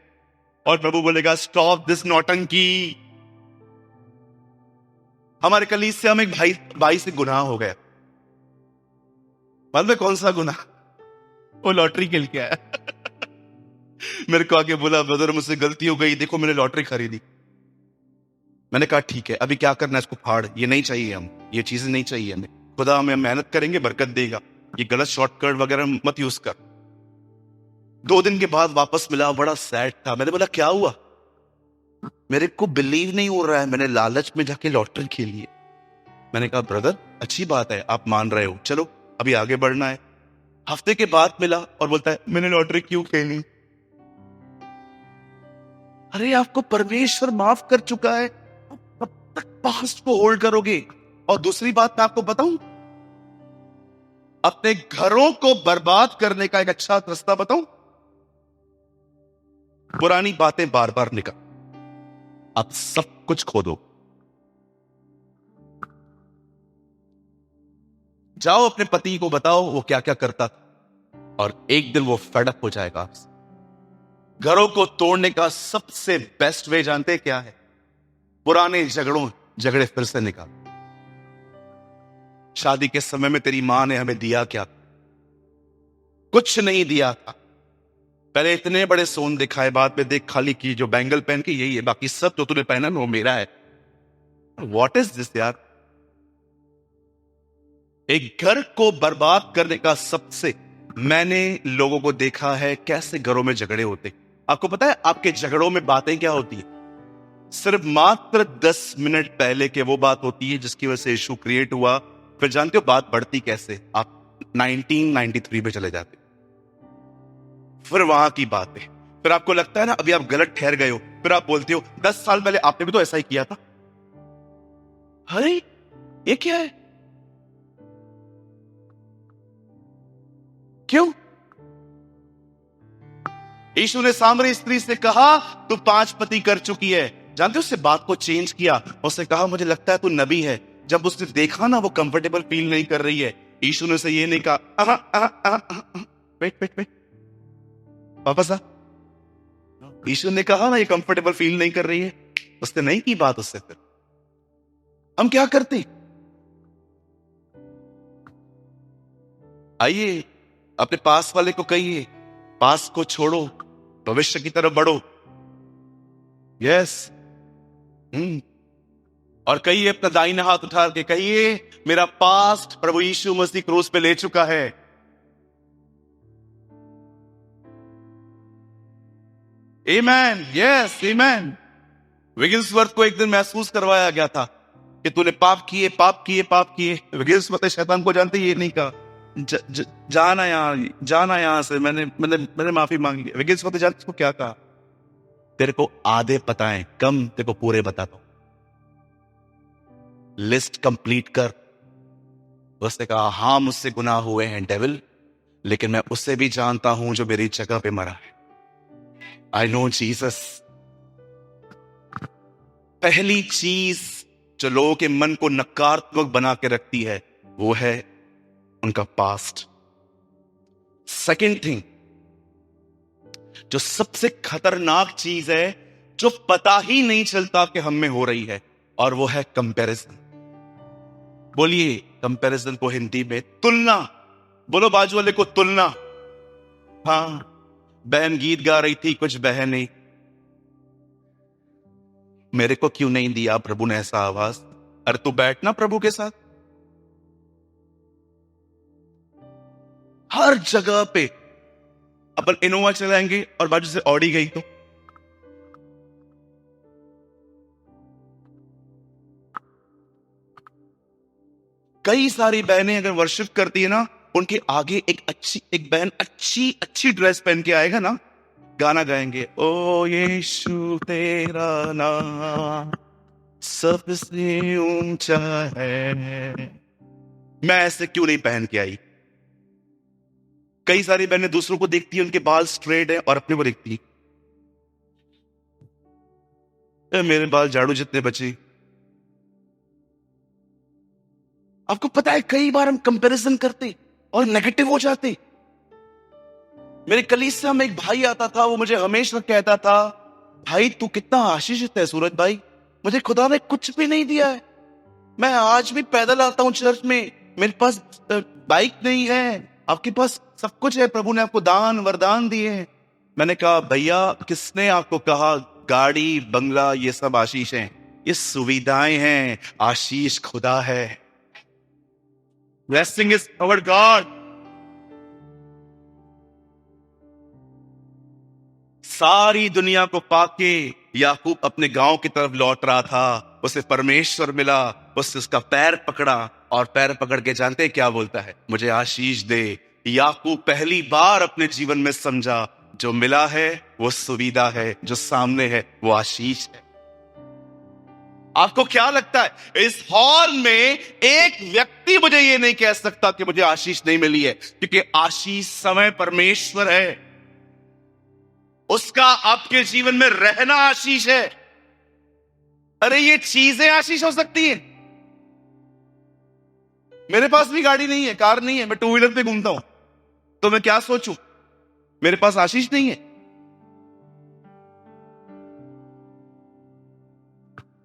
A: और प्रभु बोलेगा स्टॉप दिस नौटंकी। हमारे कलीस से हम एक भाई से गुनाह हो गया। मालूम है कौन सा गुनाह? वो लॉटरी खेल के आया। मेरे को आके बोला ब्रदर मुझसे गलती हो गई, देखो मैंने लॉटरी खरीदी। मैंने कहा ठीक है, अभी क्या करना है, इसको फाड़, ये नहीं चाहिए, हम ये चीजें नहीं चाहिए हमें। खुदा हमें मेहनत करेंगे बरकत देगा, ये गलत शॉर्टकट वगैरह मत यूज कर। 2 दिन के बाद वापस मिला, बड़ा सैड था। मैंने बोला क्या हुआ? मेरे को बिलीव नहीं हो रहा है, मैंने लालच में जाके लॉटरी खेली है। मैंने कहा ब्रदर अच्छी बात है, आप मान रहे हो, चलो अभी आगे बढ़ना है। हफ्ते के बाद मिला और बोलता है मैंने लॉटरी क्यों खेली? अरे आपको परमेश्वर माफ कर चुका है, कब तक पास्ट को होल्ड करोगे? और दूसरी बात मैं आपको बताऊं, अपने घरों को बर्बाद करने का एक अच्छा रास्ता बताऊं, पुरानी बातें बार बार निकाल, आप सब कुछ खो दो। जाओ अपने पति को बताओ वो क्या क्या करता था, और एक दिन वो फेडअप हो जाएगा आपसे। घरों को तोड़ने का सबसे बेस्ट वे जानते हैं क्या है? पुराने झगड़े फिर से निकाल। शादी के समय में तेरी मां ने हमें दिया क्या? कुछ नहीं दिया था। पहले इतने बड़े सोन दिखाए, बाद में देख खाली की जो बैंगल पहन के यही है, बाकी सब जो तूने पहना वो मेरा है। व्हाट इज दिस यार? एक घर को बर्बाद करने का सबसे, मैंने लोगों को देखा है कैसे घरों में झगड़े होते। आपको पता है आपके झगड़ों में बातें क्या होती है? सिर्फ मात्र 10 मिनट पहले के वो बात होती है जिसकी वजह से इशू क्रिएट हुआ। फिर जानते हो बात बढ़ती कैसे? आप 1993 में चले जाते, फिर वहां की बातें, फिर आपको लगता है ना अभी आप गलत ठहर गए हो, फिर आप बोलते हो 10 साल पहले आपने भी तो ऐसा ही किया था। अरे ये क्या है? क्यों? यीशु ने सामरी स्त्री से कहा तू 5 पति कर चुकी है। जानते हो उससे बात को चेंज किया, उसने कहा मुझे लगता है तू नबी है। जब उसने देखा ना वो कंफर्टेबल फील नहीं कर रही है, यीशु ने उसे ये नहीं कहा वेट वापस आ। यीशु ने कहा ना ये कंफर्टेबल फील नहीं कर रही है, उसने नहीं की बात उससे। फिर हम क्या करते? आइए, अपने पास वाले को कहिए, पास को छोड़ो, भविष्य की तरफ बढ़ो। यस। और कहिए, अपना दाहिना हाथ उठा के कहिए, मेरा पास्ट प्रभु यीशु मसीह क्रूस पे ले चुका है। आमेन। यस, आमेन। विगिल्सवर्थ को एक दिन महसूस करवाया गया था कि तूने पाप किए, पाप किए, पाप किए। विगिल्सवर्थ शैतान को जानते, ये नहीं कहा जाना यहां से, मैंने माफी मांग ली। विगिल्सवर्थ जानते उसको क्या कहा? तेरे को आधे पता है, कम तेरे को पूरे बताता हूं, लिस्ट कंप्लीट कर। उसने कहा, हाँ मुझसे गुनाह हुए हैं डेविल, लेकिन मैं उससे भी जानता हूं जो मेरी जगह पे मरा है। I know Jesus. पहली चीज जो लोगों के मन को नकारात्मक बना के रखती है वो है उनका पास्ट। सेकंड थिंग, जो सबसे खतरनाक चीज है जो पता ही नहीं चलता कि हम में हो रही है, और वो है कंपैरिजन। बोलिए कंपैरिजन को हिंदी में तुलना। बोलो बाजू वाले को तुलना। हाँ, बहन गीत गा रही थी, कुछ बहनें, मेरे को क्यों नहीं दिया प्रभु ने ऐसा आवाज? अरे तू बैठना प्रभु के साथ। हर जगह पे अपन इनोवा चलाएंगे और बाजू से ऑडी गई तो कई सारी बहनें अगर वर्शिप करती है ना, उनके आगे एक बहन अच्छी ड्रेस पहन के आएगा ना, गाना गाएंगे, ओ यीशु तेरा नाम सबसे ऊंचा है। मैं ऐसे क्यों नहीं पहन के आई? कई सारी बहनें दूसरों को देखती है, उनके बाल स्ट्रेट है, और अपने को देखती है, मेरे बाल झाड़ू जितने बचे। आपको पता है कई बार हम कंपैरिजन करते और नेगेटिव हो जाते। मेरे कलीसिया में एक भाई आता था, वो मुझे हमेशा कहता था, भाई तू कितना आशीषित है सूरज भाई, मुझे खुदा ने कुछ भी नहीं दिया है। मैं आज भी पैदल आता हूं चर्च में, मेरे पास बाइक नहीं है, आपके पास सब कुछ है, प्रभु ने आपको दान वरदान दिए हैं। मैंने कहा, भैया किसने आपको कहा गाड़ी बंगला ये सब आशीष है? ये सुविधाएं हैं, आशीष खुदा है। Blessing is our God. सारी दुनिया को पाके याकूब अपने गांव की तरफ लौट रहा था, उसे परमेश्वर मिला, उसने उसका पैर पकड़ा, और पैर पकड़ के जानते हैं क्या बोलता है? मुझे आशीष दे। याकूब पहली बार अपने जीवन में समझा, जो मिला है वो सुविधा है, जो सामने है वो आशीष है। आपको क्या लगता है, इस हॉल में एक व्यक्ति मुझे ये नहीं कह सकता कि मुझे आशीष नहीं मिली है? क्योंकि आशीष समय परमेश्वर है, उसका आपके जीवन में रहना आशीष है। अरे ये चीजें आशीष हो सकती हैं। मेरे पास भी गाड़ी नहीं है, कार नहीं है, मैं टू व्हीलर पे घूमता हूं, तो मैं क्या सोचूं मेरे पास आशीष नहीं है?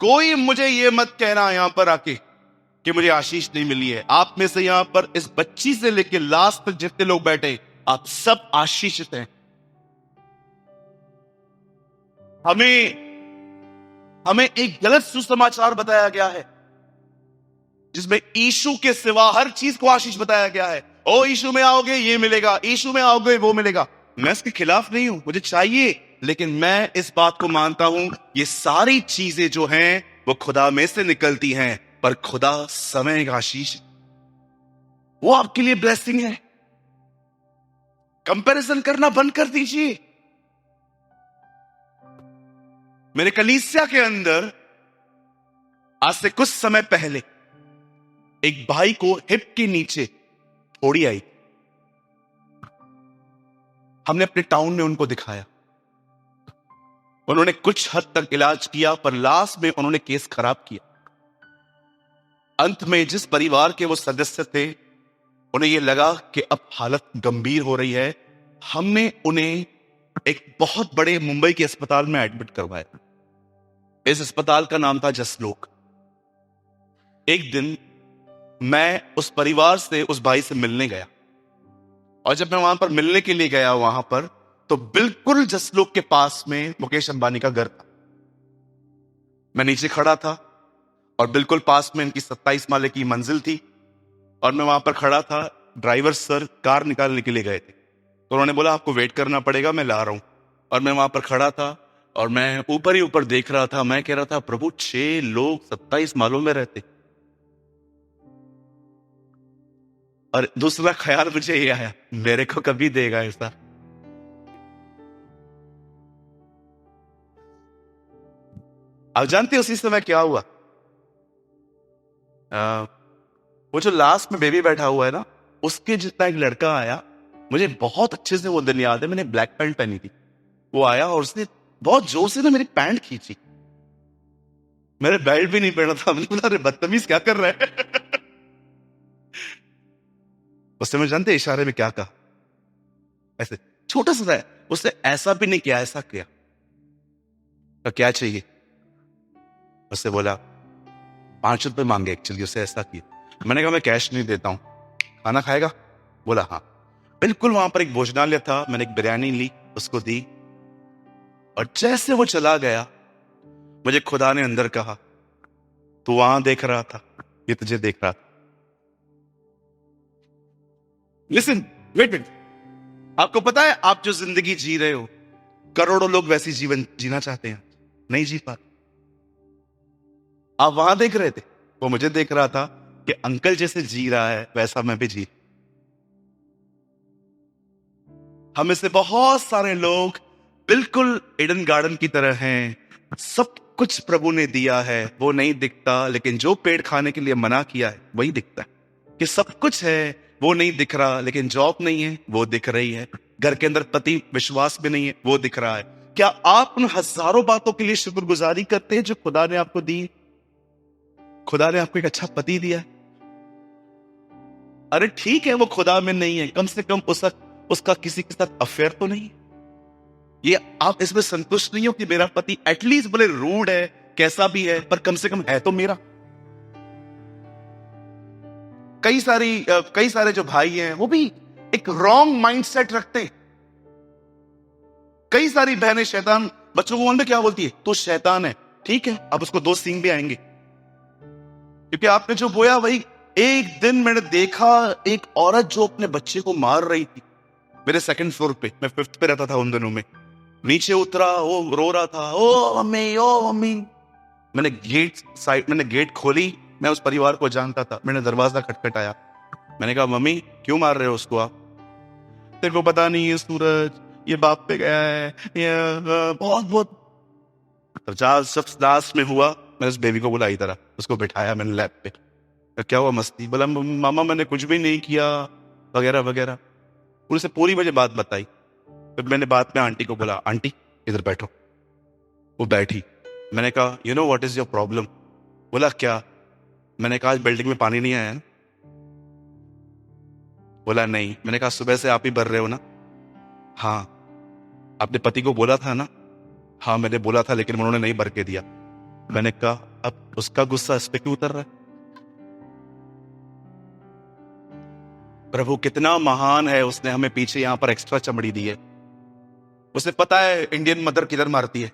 A: कोई मुझे ये मत कहना यहां पर आके कि मुझे आशीष नहीं मिली है। आप में से यहां पर इस बच्ची से लेकर लास्ट तक जितने लोग बैठे, आप सब आशीषित हैं। हमें एक गलत सुसमाचार बताया गया है, जिसमें यीशु के सिवा हर चीज को आशीष बताया गया है। ओ यीशु में आओगे ये मिलेगा, यीशु में आओगे वो मिलेगा। मैं इसके खिलाफ नहीं हूं, मुझे चाहिए, लेकिन मैं इस बात को मानता हूं, ये सारी चीजें जो हैं वो खुदा में से निकलती हैं, पर खुदा समय का आशीष, वो आपके लिए ब्लेसिंग है। कंपैरिजन करना बंद कर दीजिए। मेरे कलीसिया के अंदर आज से कुछ समय पहले एक भाई को हिप के नीचे थोड़ी आई। हमने अपने टाउन में उनको दिखाया, उन्होंने कुछ हद तक इलाज किया, पर लास्ट में उन्होंने केस खराब किया। अंत में जिस परिवार के वो सदस्य थे, उन्हें यह लगा कि अब हालत गंभीर हो रही है। हमने उन्हें एक बहुत बड़े मुंबई के अस्पताल में एडमिट करवाया। इस अस्पताल का नाम था जसलोक। एक दिन मैं उस परिवार से, उस भाई से मिलने गया। और जब मैं वहां पर मिलने के लिए गया वहां पर, तो बिल्कुल जसलोक के पास में मुकेश अंबानी का घर था। मैं नीचे खड़ा था और बिल्कुल पास में इनकी 27 माले की मंजिल थी, और मैं वहां पर खड़ा था। ड्राइवर सर कार निकालने के लिए गए थे, तो उन्होंने बोला आपको वेट करना पड़ेगा, मैं ला रहा हूं। और मैं वहां पर खड़ा था और मैं ऊपर ही ऊपर देख रहा था। मैं कह रहा था प्रभु 6 लोग 27 मालों में रहते। और दूसरा ख्याल मुझे ये आया, मेरे को कभी देगा ऐसा। आप जानते हो उसी समय क्या हुआ? आ, वो जो लास्ट में बेबी बैठा हुआ है ना, उसके जितना एक लड़का आया। मुझे बहुत अच्छे से वो दिन याद है, मैंने ब्लैक पैंट पहनी थी। वो आया और उसने बहुत जोर से ना मेरी पैंट खींची। मेरे बेल्ट भी नहीं पहना था। मैंने बोला अरे बदतमीज क्या कर रहा है। उसने मुझे जानते इशारे में क्या कहा? ऐसे छोटा सा है, उसने ऐसा भी नहीं किया, ऐसा किया। तो क्या चाहिए? उससे बोला 5 रुपए मांगे। एक्चुअली उसे ऐसा किया। मैंने कहा मैं कैश नहीं देता हूं, खाना खाएगा? बोला हाँ। बिल्कुल वहां पर एक भोजनालय था, मैंने एक बिरयानी ली, उसको दी। और जैसे वो चला गया, मुझे खुदा ने अंदर कहा तू वहां देख रहा था, ये तुझे देख रहा था। Listen, wait wait. आपको पता है आप जो जिंदगी जी रहे हो, करोड़ों लोग वैसी जीवन जीना चाहते हैं, नहीं जी पाते। आप वहां देख रहे थे, वो मुझे देख रहा था कि अंकल जैसे जी रहा है वैसा मैं भी जी। हम में से बहुत सारे लोग बिल्कुल एडन गार्डन की तरह हैं। सब कुछ प्रभु ने दिया है, वो नहीं दिखता, लेकिन जो पेड़ खाने के लिए मना किया है वही दिखता है। कि सब कुछ है, वो नहीं दिख रहा, लेकिन जॉब नहीं है वो दिख रही है। घर के अंदर पति विश्वास में नहीं है, वो दिख रहा है। क्या आप उन हजारों बातों के लिए शुक्रगुजारी करते हैं जो खुदा ने आपको दी? खुदा ने आपको एक अच्छा पति दिया है। अरे ठीक है वो खुदा में नहीं है, कम से कम उसका किसी के साथ अफेयर तो नहीं है। ये आप इसमें संतुष्ट नहीं हो कि मेरा पति एटलीस्ट भले रूड है, कैसा भी है, पर कम से कम है तो मेरा। कई सारे जो भाई हैं वो भी एक रॉन्ग माइंडसेट रखते हैं। कई सारी बहनें शैतान बच्चों को मन में क्या बोलती है, तो शैतान है। ठीक है, अब उसको 2 सींग भी आएंगे, क्योंकि आपने जो बोया वही। एक दिन मैंने देखा एक औरत जो अपने बच्चे को मार रही थी मेरे 2nd फ्लोर पे, मैं 5th पे रहता था उन दिनों में। नीचे उतरा, वो रो रहा था, ओ मम्मी ओ मम्मी। मैंने गेट खोली। मैं उस परिवार को जानता था। मैंने दरवाजा खटखटाया। मैंने कहा मम्मी क्यों मार रहे हो उसको आप? तेरे को पता नहीं है सूरज, ये बाप पे गया है, ये बहुत बहुत। तो जब लास्ट में हुआ, मैंने उस बेबी को बोला इधर, उसको बिठाया मैंने लैब पे। क्या हुआ मस्ती? बोला मामा मैंने कुछ भी नहीं किया, वगैरह वगैरह। उनसे पूरी मुझे बात बताई। फिर मैंने बाद में आंटी को बोला आंटी इधर बैठो। वो बैठी। मैंने कहा you know what is your problem? बोला क्या? मैंने कहा आज बिल्डिंग में पानी नहीं आया है? बोला नहीं। मैंने कहा सुबह से आप ही भर रहे हो ना? हाँ। आपने पति को बोला था ना? हाँ मैंने बोला था, लेकिन उन्होंने नहीं भर के दिया। मैंने कहा अब उसका गुस्सा इस पे क्यों उतर रहा है? प्रभु कितना महान है, उसने हमें पीछे यहां पर एक्स्ट्रा चमड़ी दी है। उसे पता है इंडियन मदर किधर मारती है।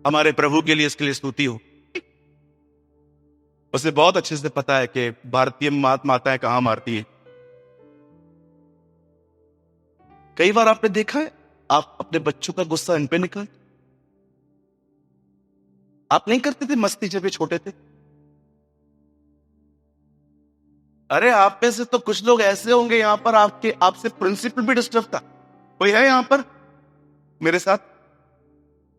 A: हमारे प्रभु के लिए इसके लिए स्तुति हो। उसे बहुत अच्छे से पता है कि भारतीय माताएं कहां मारती है। कई बार आपने देखा है आप अपने बच्चों का गुस्सा इन पे निकाल। आप नहीं करते थे मस्ती जब ये छोटे थे? अरे आप में से तो कुछ लोग ऐसे होंगे यहां पर, आपसे प्रिंसिपल भी डिस्टर्ब था। कोई है यहां पर मेरे साथ?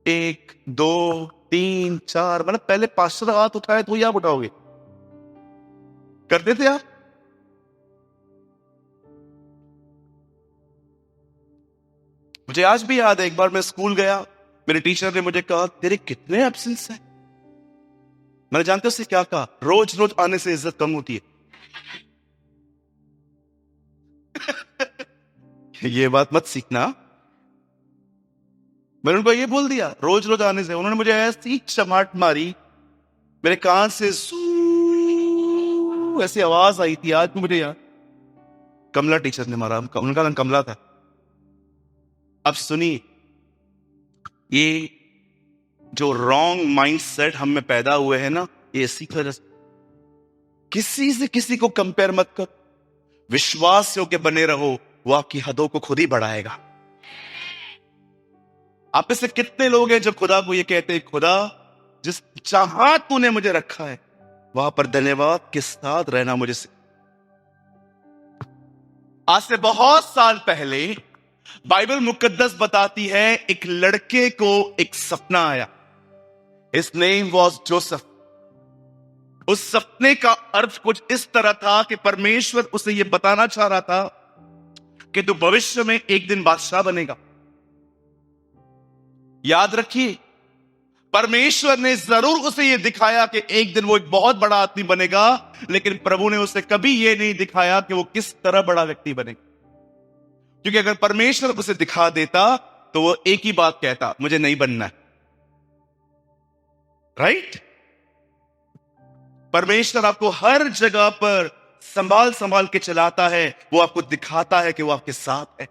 A: 1 2 3 4, मतलब पहले 5 हाथ उठाए तो ही आप उठाओगे। करते थे आप? मुझे आज भी याद है, एक बार मैं स्कूल गया, मेरे टीचर ने मुझे कहा तेरे कितने एब्सेंस हैं। मैंने जानते उससे क्या कहा, रोज रोज आने से इज्जत कम होती है। ये बात मत सीखना। मैंने उनको ये बोल दिया रोज रोज आने से। उन्होंने मुझे ऐसी चमाट मारी, मेरे कान से ऐसी आवाज आई थी, आज भी मुझे याद। कमला टीचर ने मारा, उनका नाम कमला था। अब सुनिए, ये जो रॉन्ग माइंडसेट हम में पैदा हुए हैं ना, ये इसी तरह से किसी से किसी को कंपेयर मत कर, विश्वास योग्य बने रहो, वो आपकी हदों को खुद ही बढ़ाएगा। आप में से कितने लोग हैं जो खुदा को ये कहते हैं, खुदा जिस जहां तूने मुझे रखा है वहां पर धन्यवाद के साथ रहना मुझे आज से बहुत साल पहले बाइबल मुकद्दस बताती है, एक लड़के को एक सपना आया। His name was Joseph. उस सपने का अर्थ कुछ इस तरह था कि परमेश्वर उसे यह बताना चाह रहा था कि तू भविष्य में एक दिन बादशाह बनेगा। याद रखिए, परमेश्वर ने जरूर उसे यह दिखाया कि एक दिन वो एक बहुत बड़ा आदमी बनेगा, लेकिन प्रभु ने उसे कभी यह नहीं दिखाया कि वो किस तरह बड़ा व्यक्ति बनेगा। क्योंकि अगर परमेश्वर उसे दिखा देता तो वो एक ही बात कहता, मुझे नहीं बनना है। राइट? परमेश्वर आपको हर जगह पर संभाल संभाल के चलाता है, वो आपको दिखाता है कि वो आपके साथ है।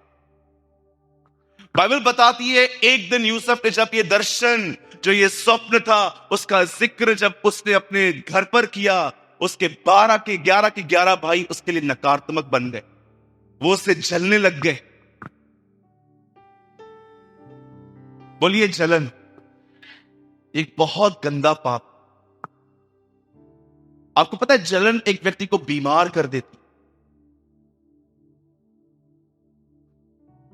A: बाइबल बताती है, एक दिन यूसुफ ने जब ये दर्शन, जो ये स्वप्न था, उसका जिक्र जब उसने अपने घर पर किया, उसके 12 के 11 भाई उसके लिए नकारात्मक बन गए, वो उससे जलने लग गए। बोलिए जलन एक बहुत गंदा पाप। आपको पता है, जलन एक व्यक्ति को बीमार कर देती।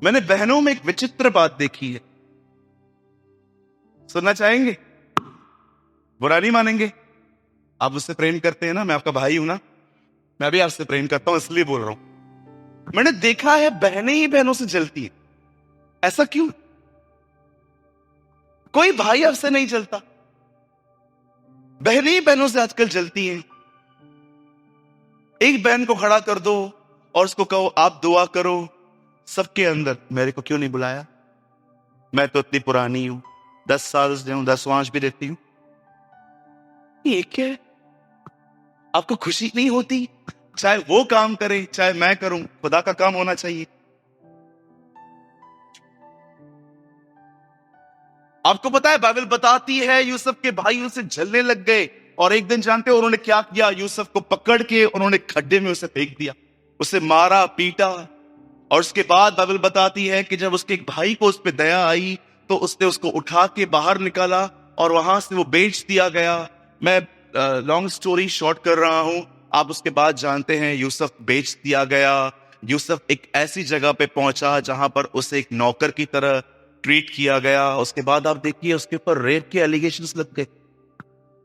A: मैंने बहनों में एक विचित्र बात देखी है, सुनना चाहेंगे? बुरा नहीं मानेंगे? आप उससे प्रेम करते हैं ना, मैं आपका भाई हूं ना, मैं भी आपसे प्रेम करता हूं, इसलिए बोल रहा हूं। मैंने देखा है बहनें ही बहनों से जलती है। ऐसा क्यों? कोई भाई आपसे नहीं जलता, बहनें ही बहनों से आजकल जलती हैं। एक बहन को खड़ा कर दो और उसको कहो आप दुआ करो, सबके अंदर मेरे को क्यों नहीं बुलाया, मैं तो इतनी पुरानी हूं, 10 साल से हूं, 10 वांच भी देती हूं। ये क्या है? आपको खुशी नहीं होती? चाहे वो काम करे चाहे मैं करूं, खुदा का काम होना चाहिए। आपको पता है, बाइबल बताती है यूसुफ के भाई उनसे जलने लग गए, और एक दिन जानते हो उन्होंने क्या किया? यूसुफ को पकड़ के उन्होंने खड्डे में उसे फेंक दिया, उसे मारा पीटा। और उसके बाद बाइबल बताती है कि जब उसके एक भाई को उस पर दया आई तो उसने उसको उठा के बाहर निकाला और वहां से वो बेच दिया गया। मैं लॉन्ग स्टोरी शॉर्ट कर रहा हूं, आप उसके बाद जानते हैं यूसुफ बेच दिया गया। यूसुफ एक ऐसी जगह पे पहुंचा जहां पर उसे एक नौकर की तरह ट्रीट किया गया। उसके बाद आप देखिए उसके ऊपर रेप के एलिगेशंस लग गए।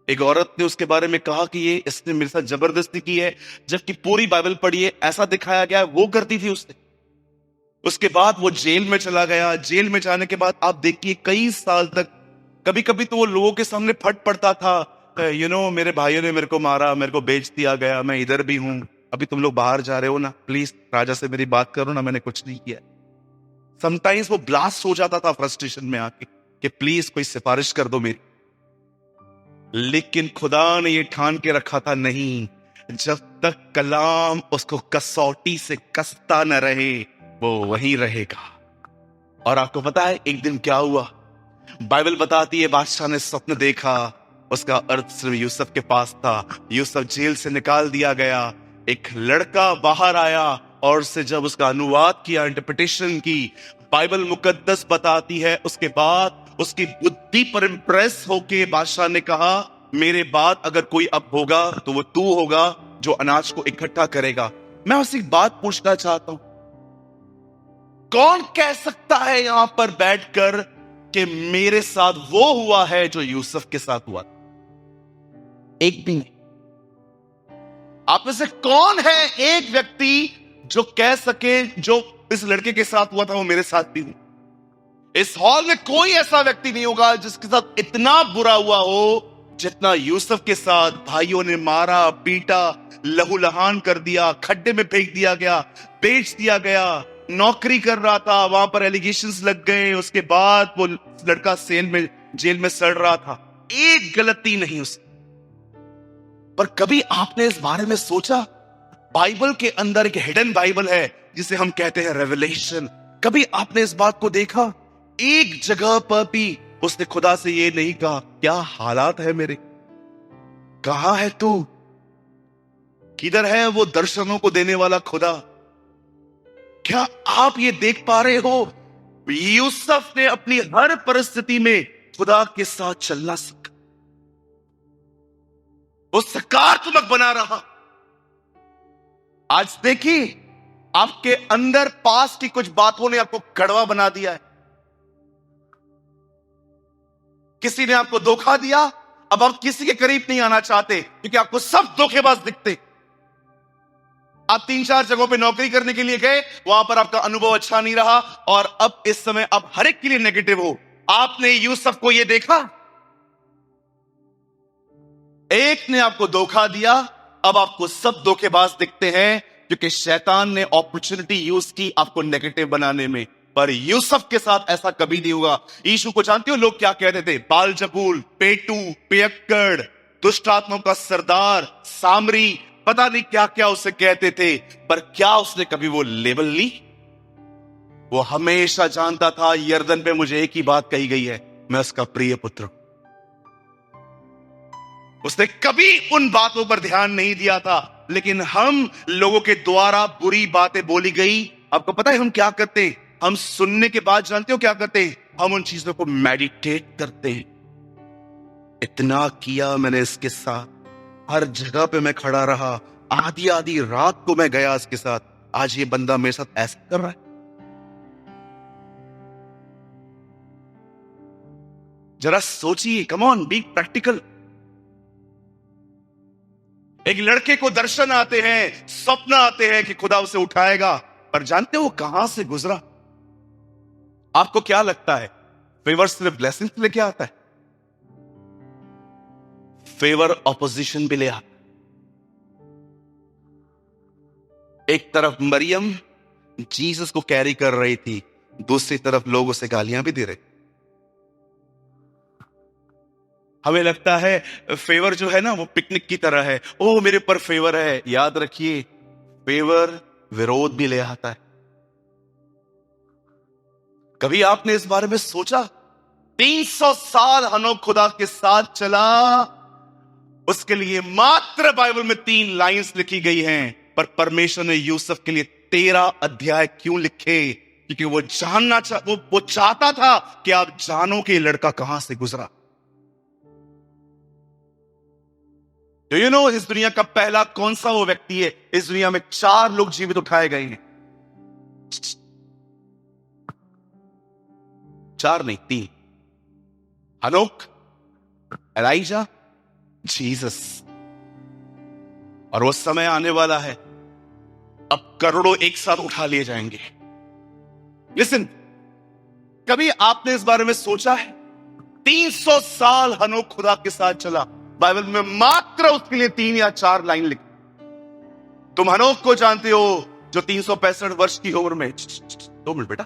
A: एक औरत ने उसके बारे में कहा कि ये इसने मेरे साथ जबरदस्ती की है, जबकि पूरी बाइबल पढ़िए ऐसा दिखाया गया है वो करती थी उसने। उसके बाद वो जेल में चला गया। जेल में जाने के बाद आप देखिए कई साल तक, कभी कभी तो वो लोगों के सामने फट पड़ता था, मेरे भाइयों ने मेरे को मारा, मेरे को बेच दिया गया, मैं इधर भी हूं, अभी तुम लोग बाहर जा रहे हो ना, प्लीज राजा से मेरी बात करो ना, मैंने कुछ नहीं किया। समटाइम्स वो ब्लास्ट हो जाता था फ्रस्ट्रेशन में आके कि प्लीज कोई सिफारिश कर दो मेरी। लेकिन खुदा ने ये ठान के रखा था, नहीं, जब तक कलाम उसको कसौटी से कसता न रहे वो वहीं रहेगा। और आपको पता है एक दिन क्या हुआ? बाइबल बताती है बादशाह ने स्वप्न देखा, उसका अर्थ सिर्फ यूसुफ के पास था। यूसुफ जेल से निकाल दिया गया, एक लड़का बाहर आया और उससे जब उसका अनुवाद किया, इंटरप्रिटेशन की, बाइबल मुकद्दस बताती है उसके बाद उसकी बुद्धि पर इंप्रेस होके बादशाह ने कहा, मेरे बाद अगर कोई अब होगा तो वो तू होगा जो अनाज को इकट्ठा करेगा। मैं उससे एक बात पूछना चाहता हूं, कौन कह सकता है यहां पर बैठकर कि मेरे साथ वो हुआ है जो यूसुफ के साथ हुआ? एक भी नहीं। आप में से कौन है एक व्यक्ति जो कह सके जो इस लड़के के साथ हुआ था वो मेरे साथ भी हुआ? इस हॉल में कोई ऐसा व्यक्ति नहीं होगा जिसके साथ इतना बुरा हुआ हो जितना यूसुफ के साथ। भाइयों ने मारा पीटा, लहूलुहान कर दिया, खड्डे में फेंक दिया गया, बेच दिया गया, नौकरी कर रहा था, वहां पर एलिगेशंस लग गए। उसके बाद वो लड़का जेल में सड़ रहा था, एक गलती नहीं उसकी। पर कभी आपने इस बारे में सोचा बाइबल के अंदर एक हिडन बाइबल है जिसे हम कहते हैं रेवलेशन। कभी आपने इस बात को देखा? एक जगह पर भी उसने खुदा से ये नहीं कहा क्या हालात है मेरे, कहां है तू, किधर है वो दर्शनों को देने वाला खुदा। क्या आप ये देख पा रहे हो? यूसुफ ने अपनी हर परिस्थिति में खुदा के साथ चलना सीखा, वो सकारात्मक बना रहा। आज देखिए, आपके अंदर पास की कुछ बातों ने आपको कड़वा बना दिया है। किसी ने आपको धोखा दिया, अब आप किसी के करीब नहीं आना चाहते क्योंकि आपको सब धोखेबाज दिखते। आप 3-4 जगहों पे नौकरी करने के लिए गए, वहां पर आपका अनुभव अच्छा नहीं रहा और अब इस समय आप हर एक के लिए नेगेटिव हो। आपने यूसुफ को यह देखा, एक ने आपको धोखा दिया, अब आपको सब धोखेबाज दिखते हैं क्योंकि शैतान ने अपॉर्चुनिटी यूज की आपको नेगेटिव बनाने में। पर यूसुफ के साथ ऐसा कभी नहीं हुआ। यीशु को जानते हो लोग क्या कहते थे? बालजबूल, पेटू, पियक्कड़, दुष्ट आत्माओं का सरदार, सामरी, पता नहीं क्या क्या उसे कहते थे। पर क्या उसने कभी वो लेबल ली? वो हमेशा जानता था यरदन पे मुझे एक ही बात कही गई है, मैं उसका प्रिय पुत्र। उसने कभी उन बातों पर ध्यान नहीं दिया था। लेकिन हम लोगों के द्वारा बुरी बातें बोली गई, आपको पता है हम क्या करते हैं? हम सुनने के बाद जानते हो क्या करते हैं? हम उन चीजों को मेडिटेट करते हैं। इतना किया मैंने इसके साथ, हर जगह पे मैं खड़ा रहा, आधी आधी रात को मैं गया इसके साथ, आज ये बंदा मेरे साथ ऐसा कर रहा है। जरा सोचिए, कम ऑन, बी प्रैक्टिकल। एक लड़के को दर्शन आते हैं, स्वप्न आते हैं कि खुदा उसे उठाएगा, पर जानते हो वो कहां से गुजरा? आपको क्या लगता है फेवर सिर्फ ब्लेसिंग लेके आता है? फेवर ऑपोजिशन भी ले आता। एक तरफ मरियम जीसस को कैरी कर रही थी, दूसरी तरफ लोग उसे गालियां भी दे रहे। हमें लगता है फेवर जो है ना वो पिकनिक की तरह है, ओ मेरे पर फेवर है। याद रखिए, फेवर विरोध भी ले आता है। कभी आपने इस बारे में सोचा? 300 साल हनोक खुदा के साथ चला, उसके लिए मात्र बाइबल में 3 लाइंस लिखी गई हैं, पर परमेश्वर ने यूसुफ के लिए 13 अध्याय क्यों लिखे? क्योंकि वो जानना वो चाहता था कि आप जानो कि लड़का कहां से गुजरा। Do you know, इस दुनिया का पहला कौन सा वो व्यक्ति है? इस दुनिया में 4 लोग जीवित उठाए गए हैं। 4 नहीं, 3। हनोक, एलाइजा, जीसस। और वो समय आने वाला है, अब करोड़ों एक साथ उठा लिए जाएंगे। लिसन, कभी आपने इस बारे में सोचा है? 300 साल हनोक खुदा के साथ चला, बाइबल में मात्र उसके लिए 3 या 4 लाइन लिखी। तुम हनोक को जानते हो जो 365 वर्ष की उम्र में, 2 मिनट बेटा,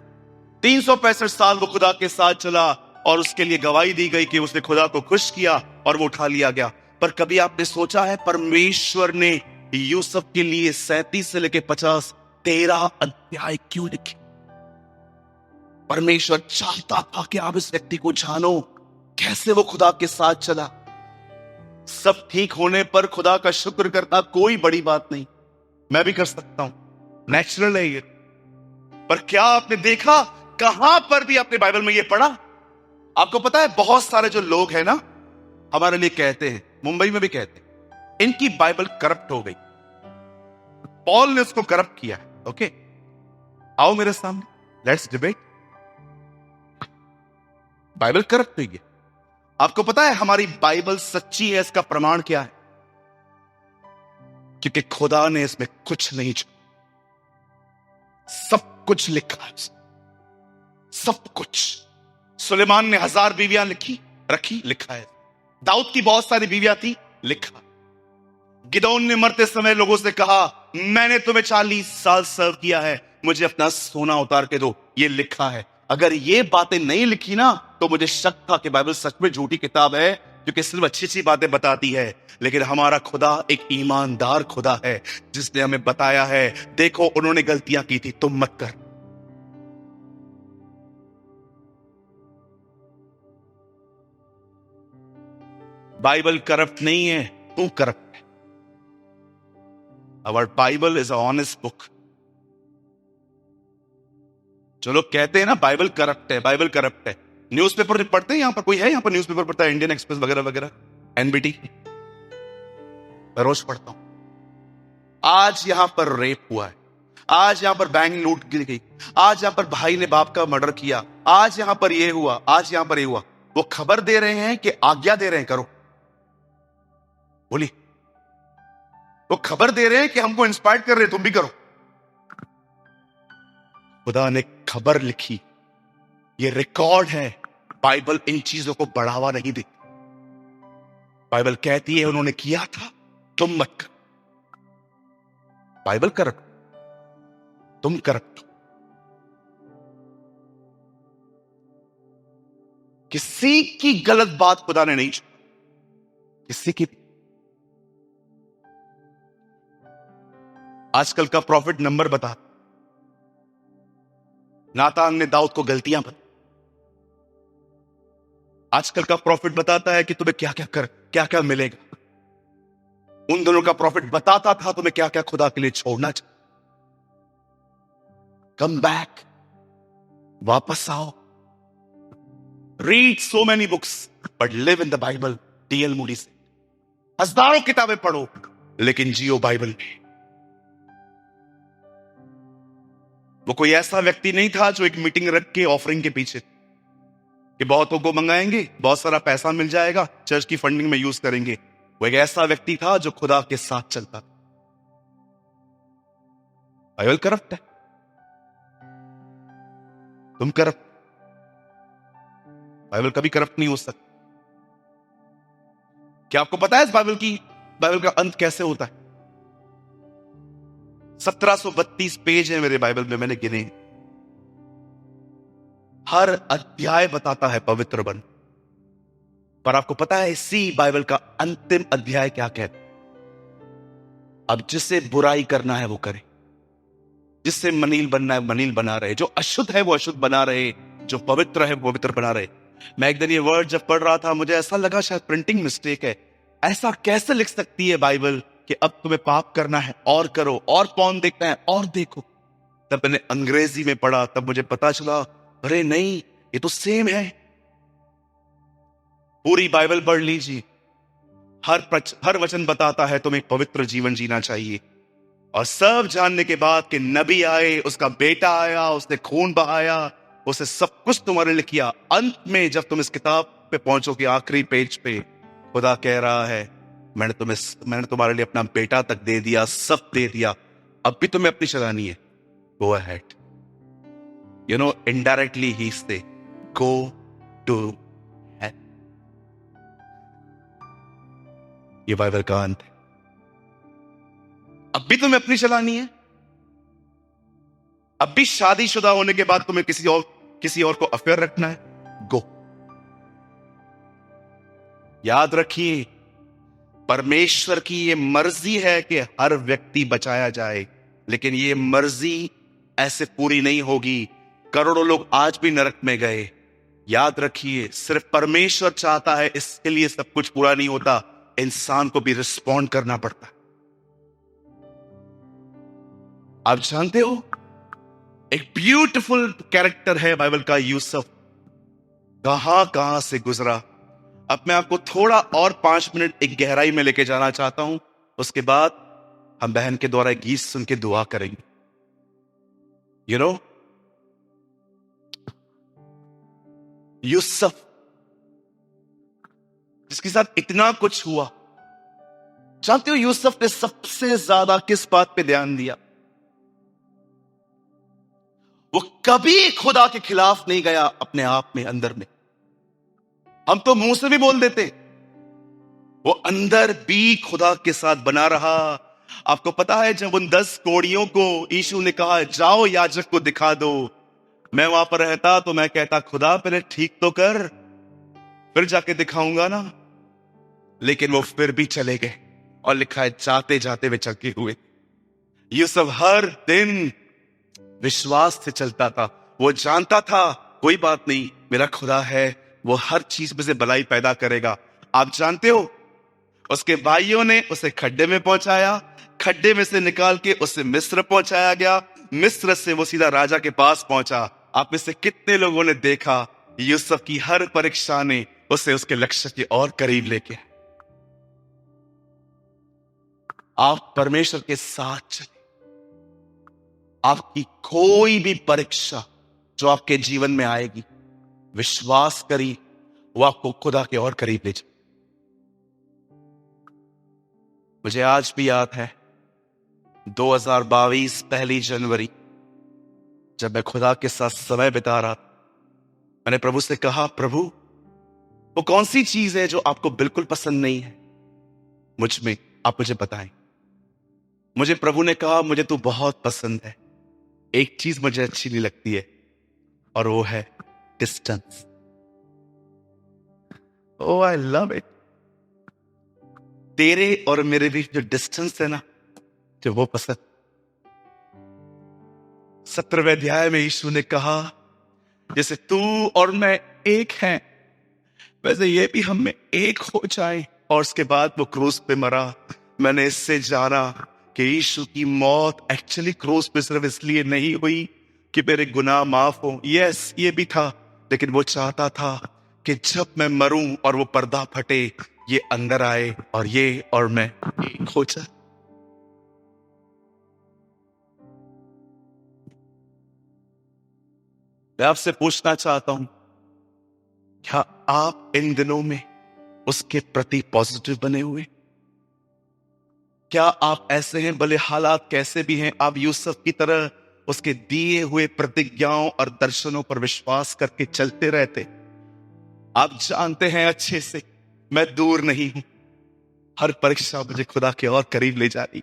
A: 365 साल वो खुदा के साथ चला और उसके लिए गवाही दी गई कि उसने खुदा को खुश किया और वो उठा लिया गया। पर कभी आपने सोचा है परमेश्वर ने यूसुफ के लिए 37 से लेकर 50 13 अध्याय क्यों लिखे? परमेश्वर चाहता था कि आप इस व्यक्ति को जानो, कैसे वो खुदा के साथ चला। सब ठीक होने पर खुदा का शुक्र करना कोई बड़ी बात नहीं, मैं भी कर सकता हूं, नेचुरल है ये। पर क्या आपने देखा, कहां पर भी आपने बाइबल में ये पढ़ा? आपको पता है बहुत सारे जो लोग हैं ना, हमारे लिए कहते हैं, मुंबई में भी कहते हैं, इनकी बाइबल करप्ट हो गई, पॉल ने उसको करप्ट किया है। ओके, आओ मेरे सामने, लेट्स डिबेट। बाइबल करप्ट हुई है। आपको पता है हमारी बाइबल सच्ची है, इसका प्रमाण क्या है? क्योंकि खुदा ने इसमें कुछ नहीं छोड़ा, सब कुछ लिखा है, सब कुछ। सुलेमान ने 1000 बीवियां रखी, लिखा है। दाऊद की बहुत सारी बीवियां थी, लिखा। गिदोन ने मरते समय लोगों से कहा, मैंने तुम्हें 40 साल सर्व किया है, मुझे अपना सोना उतार के दो, ये लिखा है। अगर ये बातें नहीं लिखी ना, तो मुझे शक था कि बाइबल सच में झूठी किताब है, क्योंकि सिर्फ अच्छी अच्छी बातें बताती है, लेकिन हमारा खुदा एक ईमानदार खुदा है जिसने हमें बताया है, देखो उन्होंने गलतियां की थी, तुम मत कर। बाइबल करप्ट नहीं है, तू करप्ट है। Our Bible is a honest book. जो लोग कहते हैं ना बाइबल करप्ट है, बाइबल करप्ट है, न्यूज़पेपर पढ़ते हैं? यहां पर कोई है यहां पर न्यूज़पेपर पढ़ता है? इंडियन एक्सप्रेस वगैरह वगैरह, एनबीटी, मैं रोज पढ़ता हूं। आज यहां पर रेप हुआ है, आज यहां पर बैंक लूट गिर गई, आज यहां पर भाई ने बाप का मर्डर किया, आज यहां पर ये हुआ, आज यहां पर ये हुआ। वो खबर दे रहे हैं कि आज्ञा दे रहे हैं करो? बोली, वो खबर दे रहे हैं कि हमको इंस्पायर कर रहे हैं तुम भी करो? खुदा ने खबर लिखी, ये रिकॉर्ड है। बाइबल इन चीजों को बढ़ावा नहीं देती। बाइबल कहती है उन्होंने किया था, तुम मत कर। बाइबल करप्ट, तुम करप्ट। किसी की गलत बात खुदा ने नहीं छोड़ी, किसी की। आजकल का प्रॉफिट नंबर बता, नातान ने दाऊद को गलतियां बता। आजकल का प्रॉफिट बताता है कि तुम्हें क्या क्या क्या मिलेगा। उन दोनों का प्रॉफिट बताता था तुम्हें क्या क्या खुदा के लिए छोड़ना चाहिए। कम बैक, वापस आओ। Read so many books but live in the Bible. DL Moody से हजारों किताबें पढ़ो, लेकिन जियो बाइबल में। वो कोई ऐसा व्यक्ति नहीं था जो एक मीटिंग रख के ऑफरिंग के पीछे कि बहुतों को मंगाएंगे, बहुत सारा पैसा मिल जाएगा, चर्च की फंडिंग में यूज करेंगे। वो एक ऐसा व्यक्ति था जो खुदा के साथ चलता था। बाइबल करप्ट है, तुम करप्ट। बाइबल कभी करप्ट नहीं हो सकती। क्या आपको पता है इस बाइबल का अंत कैसे होता है? 1732 पेज है मेरे बाइबल में, मैंने गिने। हर अध्याय बताता है पवित्र बन। पर आपको पता है इसी बाइबल का अंतिम अध्याय क्या कहता है? अब जिसे बुराई करना है वो करे, जिससे मनील बनना है मनील बना रहे, जो अशुद्ध है वो अशुद्ध बना रहे, जो पवित्र है वो पवित्र बना रहे। मैं एक दिन ये वर्ड जब पढ़ रहा था, मुझे ऐसा लगा शायद प्रिंटिंग मिस्टेक है। ऐसा कैसे लिख सकती है बाइबल कि अब तुम्हें पाप करना है और करो, और पॉर्न देखना है और देखो। तब मैंने अंग्रेजी में पढ़ा, तब मुझे पता चला अरे नहीं, ये तो सेम है। पूरी बाइबल पढ़ लीजिए, हर वचन बताता है तुम्हें पवित्र जीवन जीना चाहिए। और सब जानने के बाद कि नबी आए, उसका बेटा आया, उसने खून बहाया, उसने सब कुछ तुम्हारे लिए किया। अंत में जब तुम इस किताब पे पहुंचोगे, आखिरी पेज पे खुदा कह रहा है मैंने तुम्हारे लिए अपना बेटा तक दे दिया, सब दे दिया, अब भी तुम्हें अपनी चलानी है, go ahead. You know, indirectly ही से गो टू हेल। ये बाइबल का अंत है। अब भी तुम्हें अपनी चलानी है। अब भी शादीशुदा होने के बाद तुम्हें किसी और को अफेयर रखना है, गो। याद रखिए, परमेश्वर की यह मर्जी है कि हर व्यक्ति बचाया जाए, लेकिन यह मर्जी ऐसे पूरी नहीं होगी। करोड़ों लोग आज भी नरक में गए। याद रखिए, सिर्फ परमेश्वर चाहता है, इसके लिए सब कुछ पूरा नहीं होता, इंसान को भी रिस्पॉन्ड करना पड़ता है। आप जानते हो, एक ब्यूटीफुल कैरेक्टर है बाइबल का, यूसुफ। कहां से गुजरा। अब मैं आपको थोड़ा और 5 मिनट एक गहराई में लेके जाना चाहता हूं, उसके बाद हम बहन के द्वारा एक गीत सुन के दुआ करेंगे। यू नो, यूसुफ जिसके साथ इतना कुछ हुआ, जानते हो यूसुफ ने सबसे ज्यादा किस बात पे ध्यान दिया? वो कभी खुदा के खिलाफ नहीं गया अपने आप में, अंदर में। हम तो मुंह से भी बोल देते, वो अंदर भी खुदा के साथ बना रहा। आपको पता है, जब उन 10 कोड़ियों को यीशु ने कहा जाओ याजक को दिखा दो, मैं वहां पर रहता तो मैं कहता खुदा पहले ठीक तो कर, फिर जाके दिखाऊंगा ना। लेकिन वो फिर भी चले गए और लिखा है जाते जाते वे चक्के हुए। यूसुफ हर दिन विश्वास से चलता था। वो जानता था कोई बात नहीं, मेरा खुदा है, वो हर चीज में से भलाई पैदा करेगा। आप जानते हो, उसके भाइयों ने उसे खड्डे में पहुंचाया, खड्डे में से निकाल के उसे मिस्र पहुंचाया गया, मिस्र से वो सीधा राजा के पास पहुंचा। आप में से कितने लोगों ने देखा यूसुफ की हर परीक्षा ने उसे उसके लक्ष्य के और करीब लेके? आप परमेश्वर के साथ चले। आपकी कोई भी परीक्षा जो आपके जीवन में आएगी, विश्वास करिए वो आपको खुदा के और करीब ले जाए। मुझे आज भी याद है 2022 पहली जनवरी, जब मैं खुदा के साथ समय बिता रहा था, मैंने प्रभु से कहा, प्रभु वो कौन सी चीज है जो आपको बिल्कुल पसंद नहीं है मुझ में, आप मुझे बताएं। मुझे प्रभु ने कहा, मुझे तू बहुत पसंद है, एक चीज मुझे अच्छी नहीं लगती है, और वो है distance. Oh I love it. तेरे और मेरे बीच जो डिस्टेंस है ना, जो वो पसंद। 17वें अध्याय में यीशु ने कहा, जैसे तू और मैं एक हैं, वैसे ये भी हम में एक हो जाए। और उसके बाद वो क्रूस पे मरा। मैंने इससे जाना कि यीशु की मौत एक्चुअली क्रूस पे सिर्फ इसलिए नहीं हुई कि मेरे गुनाह माफ हो। यस, ये भी था, लेकिन वो चाहता था कि जब मैं मरूं और वो पर्दा फटे, ये अंदर आए और ये और मैं एक हो जाए। मैं आपसे पूछना चाहता हूं, क्या आप इन दिनों में उसके प्रति पॉजिटिव बने हुए? क्या आप ऐसे हैं, भले हालात कैसे भी हैं, आप यूसुफ की तरह उसके दिए हुए प्रतिज्ञाओं और दर्शनों पर विश्वास करके चलते रहते? आप जानते हैं अच्छे से, मैं दूर नहीं हूं। हर परीक्षा मुझे खुदा के और करीब ले जा रही।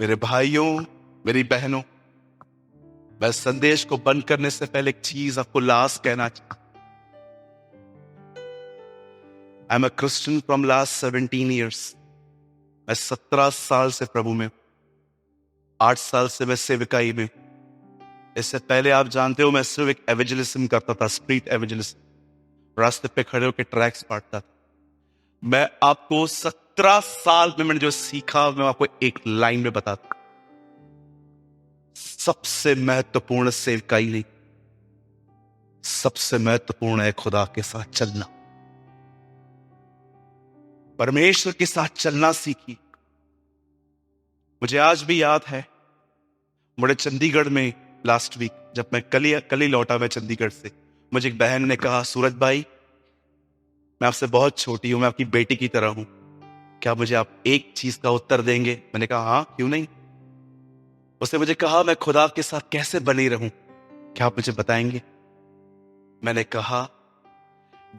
A: मेरे भाइयों, मेरी बहनों, मैं संदेश को बंद करने से पहले एक चीज आपको लास्ट कहना चाहता। I am a Christian from last 17 years। मैं 17 साल से प्रभु में, 8 साल से मैं सेविकाई में। इससे पहले आप जानते हो, मैं सिर्फ एक एवेंजलिज्म करता था, स्ट्रीट एवेंजलिज्म, रास्ते पे खड़े होकर ट्रैक्स बांटता था। मैं आपको 17 साल में मैंने जो सीखा, मैं आपको एक लाइन में बताता। सबसे महत्वपूर्ण सेवकाई नहीं, सबसे महत्वपूर्ण है खुदा के साथ चलना। परमेश्वर के साथ चलना सीखी। मुझे आज भी याद है, मुझे चंडीगढ़ में लास्ट वीक, जब मैं कल ही लौटा मैं चंडीगढ़ से, मुझे एक बहन ने कहा, सूरज भाई मैं आपसे बहुत छोटी हूं, मैं आपकी बेटी की तरह हूं, क्या मुझे आप एक चीज का उत्तर देंगे? मैंने कहा हाँ, क्यों नहीं। उसने मुझे कहा, मैं खुदा के साथ कैसे बनी रहूं, क्या आप मुझे बताएंगे? मैंने कहा,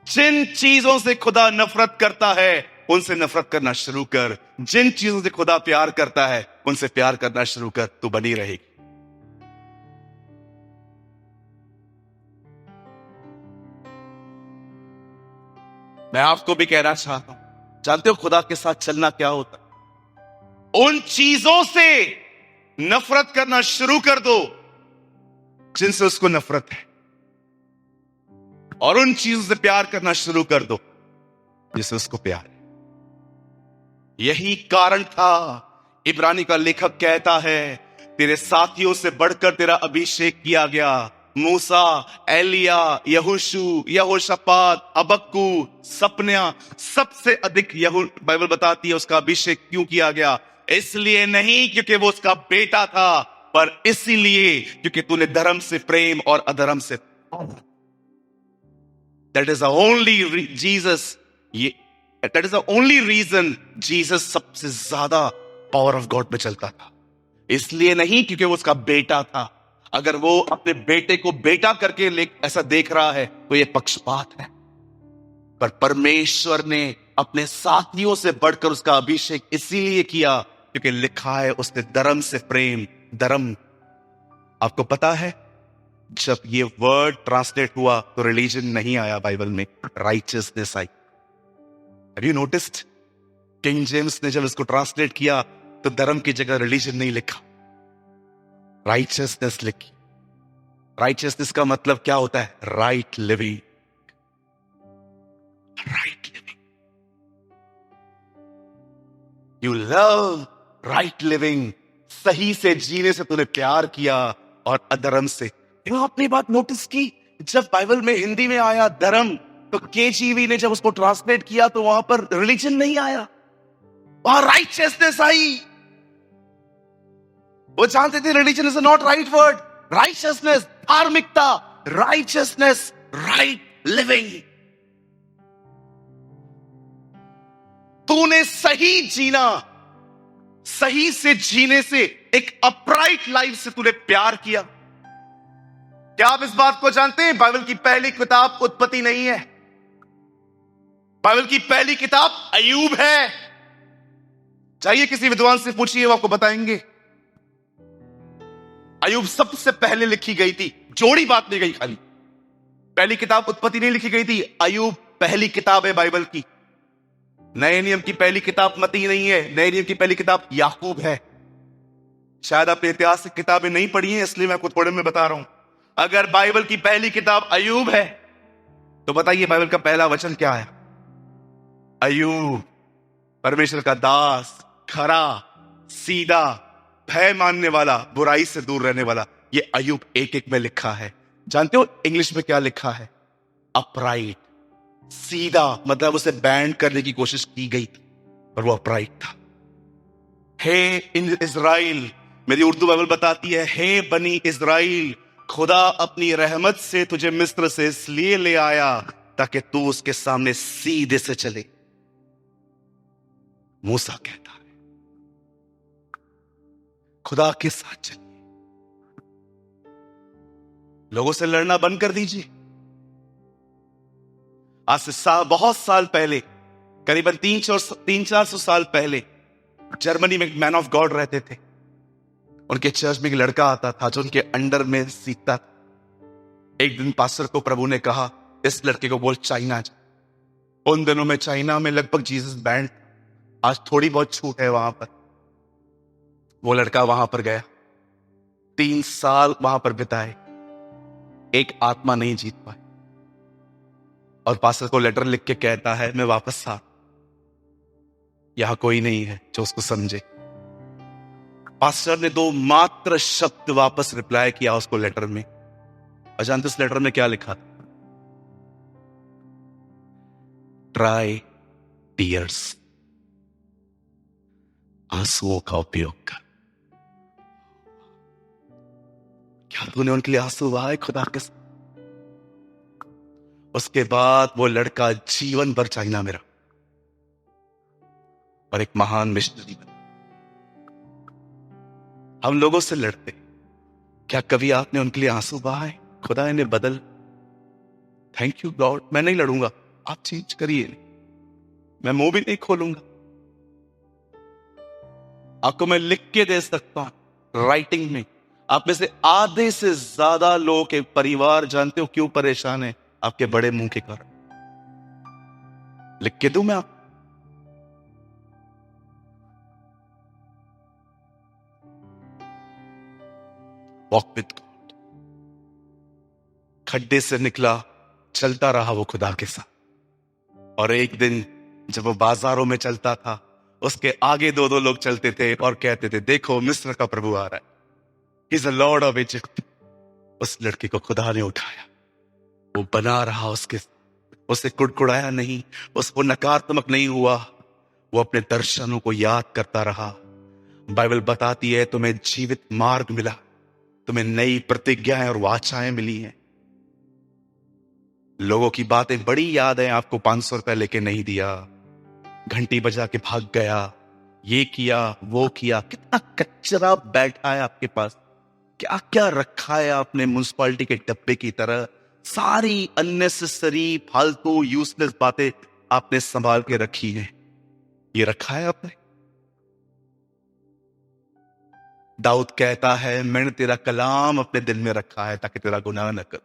A: जिन चीजों से खुदा नफरत करता है उनसे नफरत करना शुरू कर, जिन चीजों से खुदा प्यार करता है उनसे प्यार करना शुरू कर, तू बनी रहेगी। मैं आपको भी कहना चाहता हूं, जानते हो खुदा के साथ चलना क्या होता है? उन चीजों से नफरत करना शुरू कर दो जिनसे उसको नफरत है, और उन चीजों से प्यार करना शुरू कर दो जिससे उसको प्यार है। यही कारण था, इब्रानी का लेखक कहता है, तेरे साथियों से बढ़कर तेरा अभिषेक किया गया। मूसा, एलिया, यहोशू, यहोशापात, अबक्कू, सपन्या, सबसे अधिक बाइबल बताती है उसका अभिषेक क्यों किया गया। इसलिए नहीं क्योंकि वो उसका बेटा था, पर इसीलिए क्योंकि तूने धर्म से प्रेम और अधर्म से। That is the only Jesus, that is the only reason Jesus सबसे ज्यादा पावर ऑफ गॉड में चलता था। इसलिए नहीं क्योंकि वो उसका बेटा था। अगर वो अपने बेटे को बेटा करके ऐसा देख रहा है तो ये पक्षपात है। पर परमेश्वर ने अपने साथियों से बढ़कर उसका अभिषेक इसीलिए किया क्योंकि लिखा है उसने धर्म से प्रेम। धर्म, आपको पता है जब ये वर्ड ट्रांसलेट हुआ तो रिलीजन नहीं आया बाइबल में, righteousness I. Have you noticed? King James ने जब इसको ट्रांसलेट किया तो धर्म की जगह रिलीजन नहीं लिखा, राइचियसनेस लिखी। राइचियसनेस का मतलब क्या होता है? Right living. Right living, you love right living. सही से जीने से तूने प्यार किया और अधर्म से। आपने बात नोटिस की, जब बाइबल में हिंदी में आया धर्म, तो केजीवी ने जब उसको ट्रांसलेट किया तो वहां पर रिलीजन नहीं आया, वहां राइचियसनेस आई। वो जानते थे religion is not right word. Righteousness, धार्मिकता, राइचियसनेस, राइट लिविंग। तूने सही जीना, सही से जीने से, एक अपराइट लाइफ से तूने प्यार किया। क्या आप इस बात को जानते हैं? बाइबल की पहली किताब उत्पत्ति नहीं है, बाइबल की पहली किताब अय्यूब है। जाइए किसी विद्वान से पूछिए, वो आपको बताएंगे। अय्यूब सबसे पहले लिखी गई थी, जोड़ी बात नहीं गई खाली। पहली किताब उत्पत्ति नहीं लिखी गई थी, अय्यूब पहली किताब है बाइबल की। नए नियम की पहली किताब मत्ती नहीं है, नए नियम की पहली किताब याकूब है। शायद आपने ऐतिहासिक किताबें नहीं पढ़ी हैं, इसलिए मैं आपको थोड़े में बता रहा हूं। अगर बाइबल की पहली किताब अय्यूब है, तो बताइए बाइबल का पहला वचन क्या है? अय्यूब, परमेश्वर का दास, खरा, सीधा, भय मानने वाला, बुराई से दूर रहने वाला। ये अय्यूब एक एक में लिखा है। जानते हो इंग्लिश में क्या लिखा है? अपराइट। सीधा मतलब उसे बैंड करने की कोशिश की गई पर वो अपराइट था। हे इन इज़राइल, मेरी उर्दू बाइबल बताती है, हे बनी इज़राइल, खुदा अपनी रहमत से तुझे मिस्र से इसलिए ले आया ताकि तू उसके सामने सीधे से चले। मूसा कहता है खुदा के साथ चलिए, लोगों से लड़ना बंद कर दीजिए। आज से बहुत साल पहले, करीबन 300-400 साल पहले, जर्मनी में एक मैन ऑफ गॉड रहते थे। उनके चर्च में एक लड़का आता था जो उनके अंडर में सीखता था। एक दिन पास्टर को प्रभु ने कहा, इस लड़के को बोल चाइना जा। उन दिनों में चाइना में लगभग जीसस बैंड, आज थोड़ी बहुत छूट है वहां पर। वो लड़का वहां पर गया, 3 साल वहां पर बिताए, एक आत्मा नहीं जीत पाए। और पास्टर को लेटर लिख के कहता है, मैं वापस आ, यहां कोई नहीं है जो उसको समझे। पास्टर ने 2 मात्र शब्द वापस रिप्लाई किया उसको लेटर में। और जानते उस लेटर में क्या लिखा था? ट्राई टीयर्स, आंसुओं का उपयोग कर। क्या तूने उनके लिए आंसू बहाए खुदा के साथ? उसके बाद वो लड़का जीवन भर चाइना में रहा और एक महान मिशनरी बना। हम लोगों से लड़ते, क्या कभी आपने उनके लिए आंसू बहाए? खुदा इन्हें बदल, थैंक यू गॉड, मैं नहीं लड़ूंगा, आप चेंज करिए, मैं मुंह भी नहीं खोलूंगा। आपको मैं लिख के दे सकता हूं राइटिंग में। आप में से आधे से ज्यादा लोगों के परिवार जानते हो क्यों परेशान है? आपके बड़े मुंह के कारण। लिख के दूं मैं आप? Walk with God. खड्डे से निकला, चलता रहा वो खुदा के साथ। और एक दिन जब वो बाजारों में चलता था, उसके आगे 2-2 लोग चलते थे और कहते थे, देखो मिस्र का प्रभु आ रहा है, he is the Lord of Egypt. उस लड़के को खुदा ने उठाया, वो बना रहा उसके, उसे कुड़कुड़ाया नहीं, उसको नकारात्मक नहीं हुआ, वो अपने दर्शनों को याद करता रहा। बाइबल बताती है तुम्हें जीवित मार्ग मिला, तुम्हें नई प्रतिज्ञाएं और वाचाएं मिली हैं। लोगों की बातें बड़ी याद है, आपको 500 रुपए लेके नहीं दिया, घंटी बजा के भाग गया, ये किया वो किया। कितना कचरा बैठा है आपके पास, क्या क्या रखा है आपने म्युनिसिपैलिटी के डब्बे की तरह। सारी अननेसेसरी, फालतू, यूजलेस बातें आपने संभाल के रखी हैं। ये रखा है आपने? दाऊद कहता है, मैंने तेरा कलाम अपने दिल में रखा है ताकि तेरा गुनाह न कर।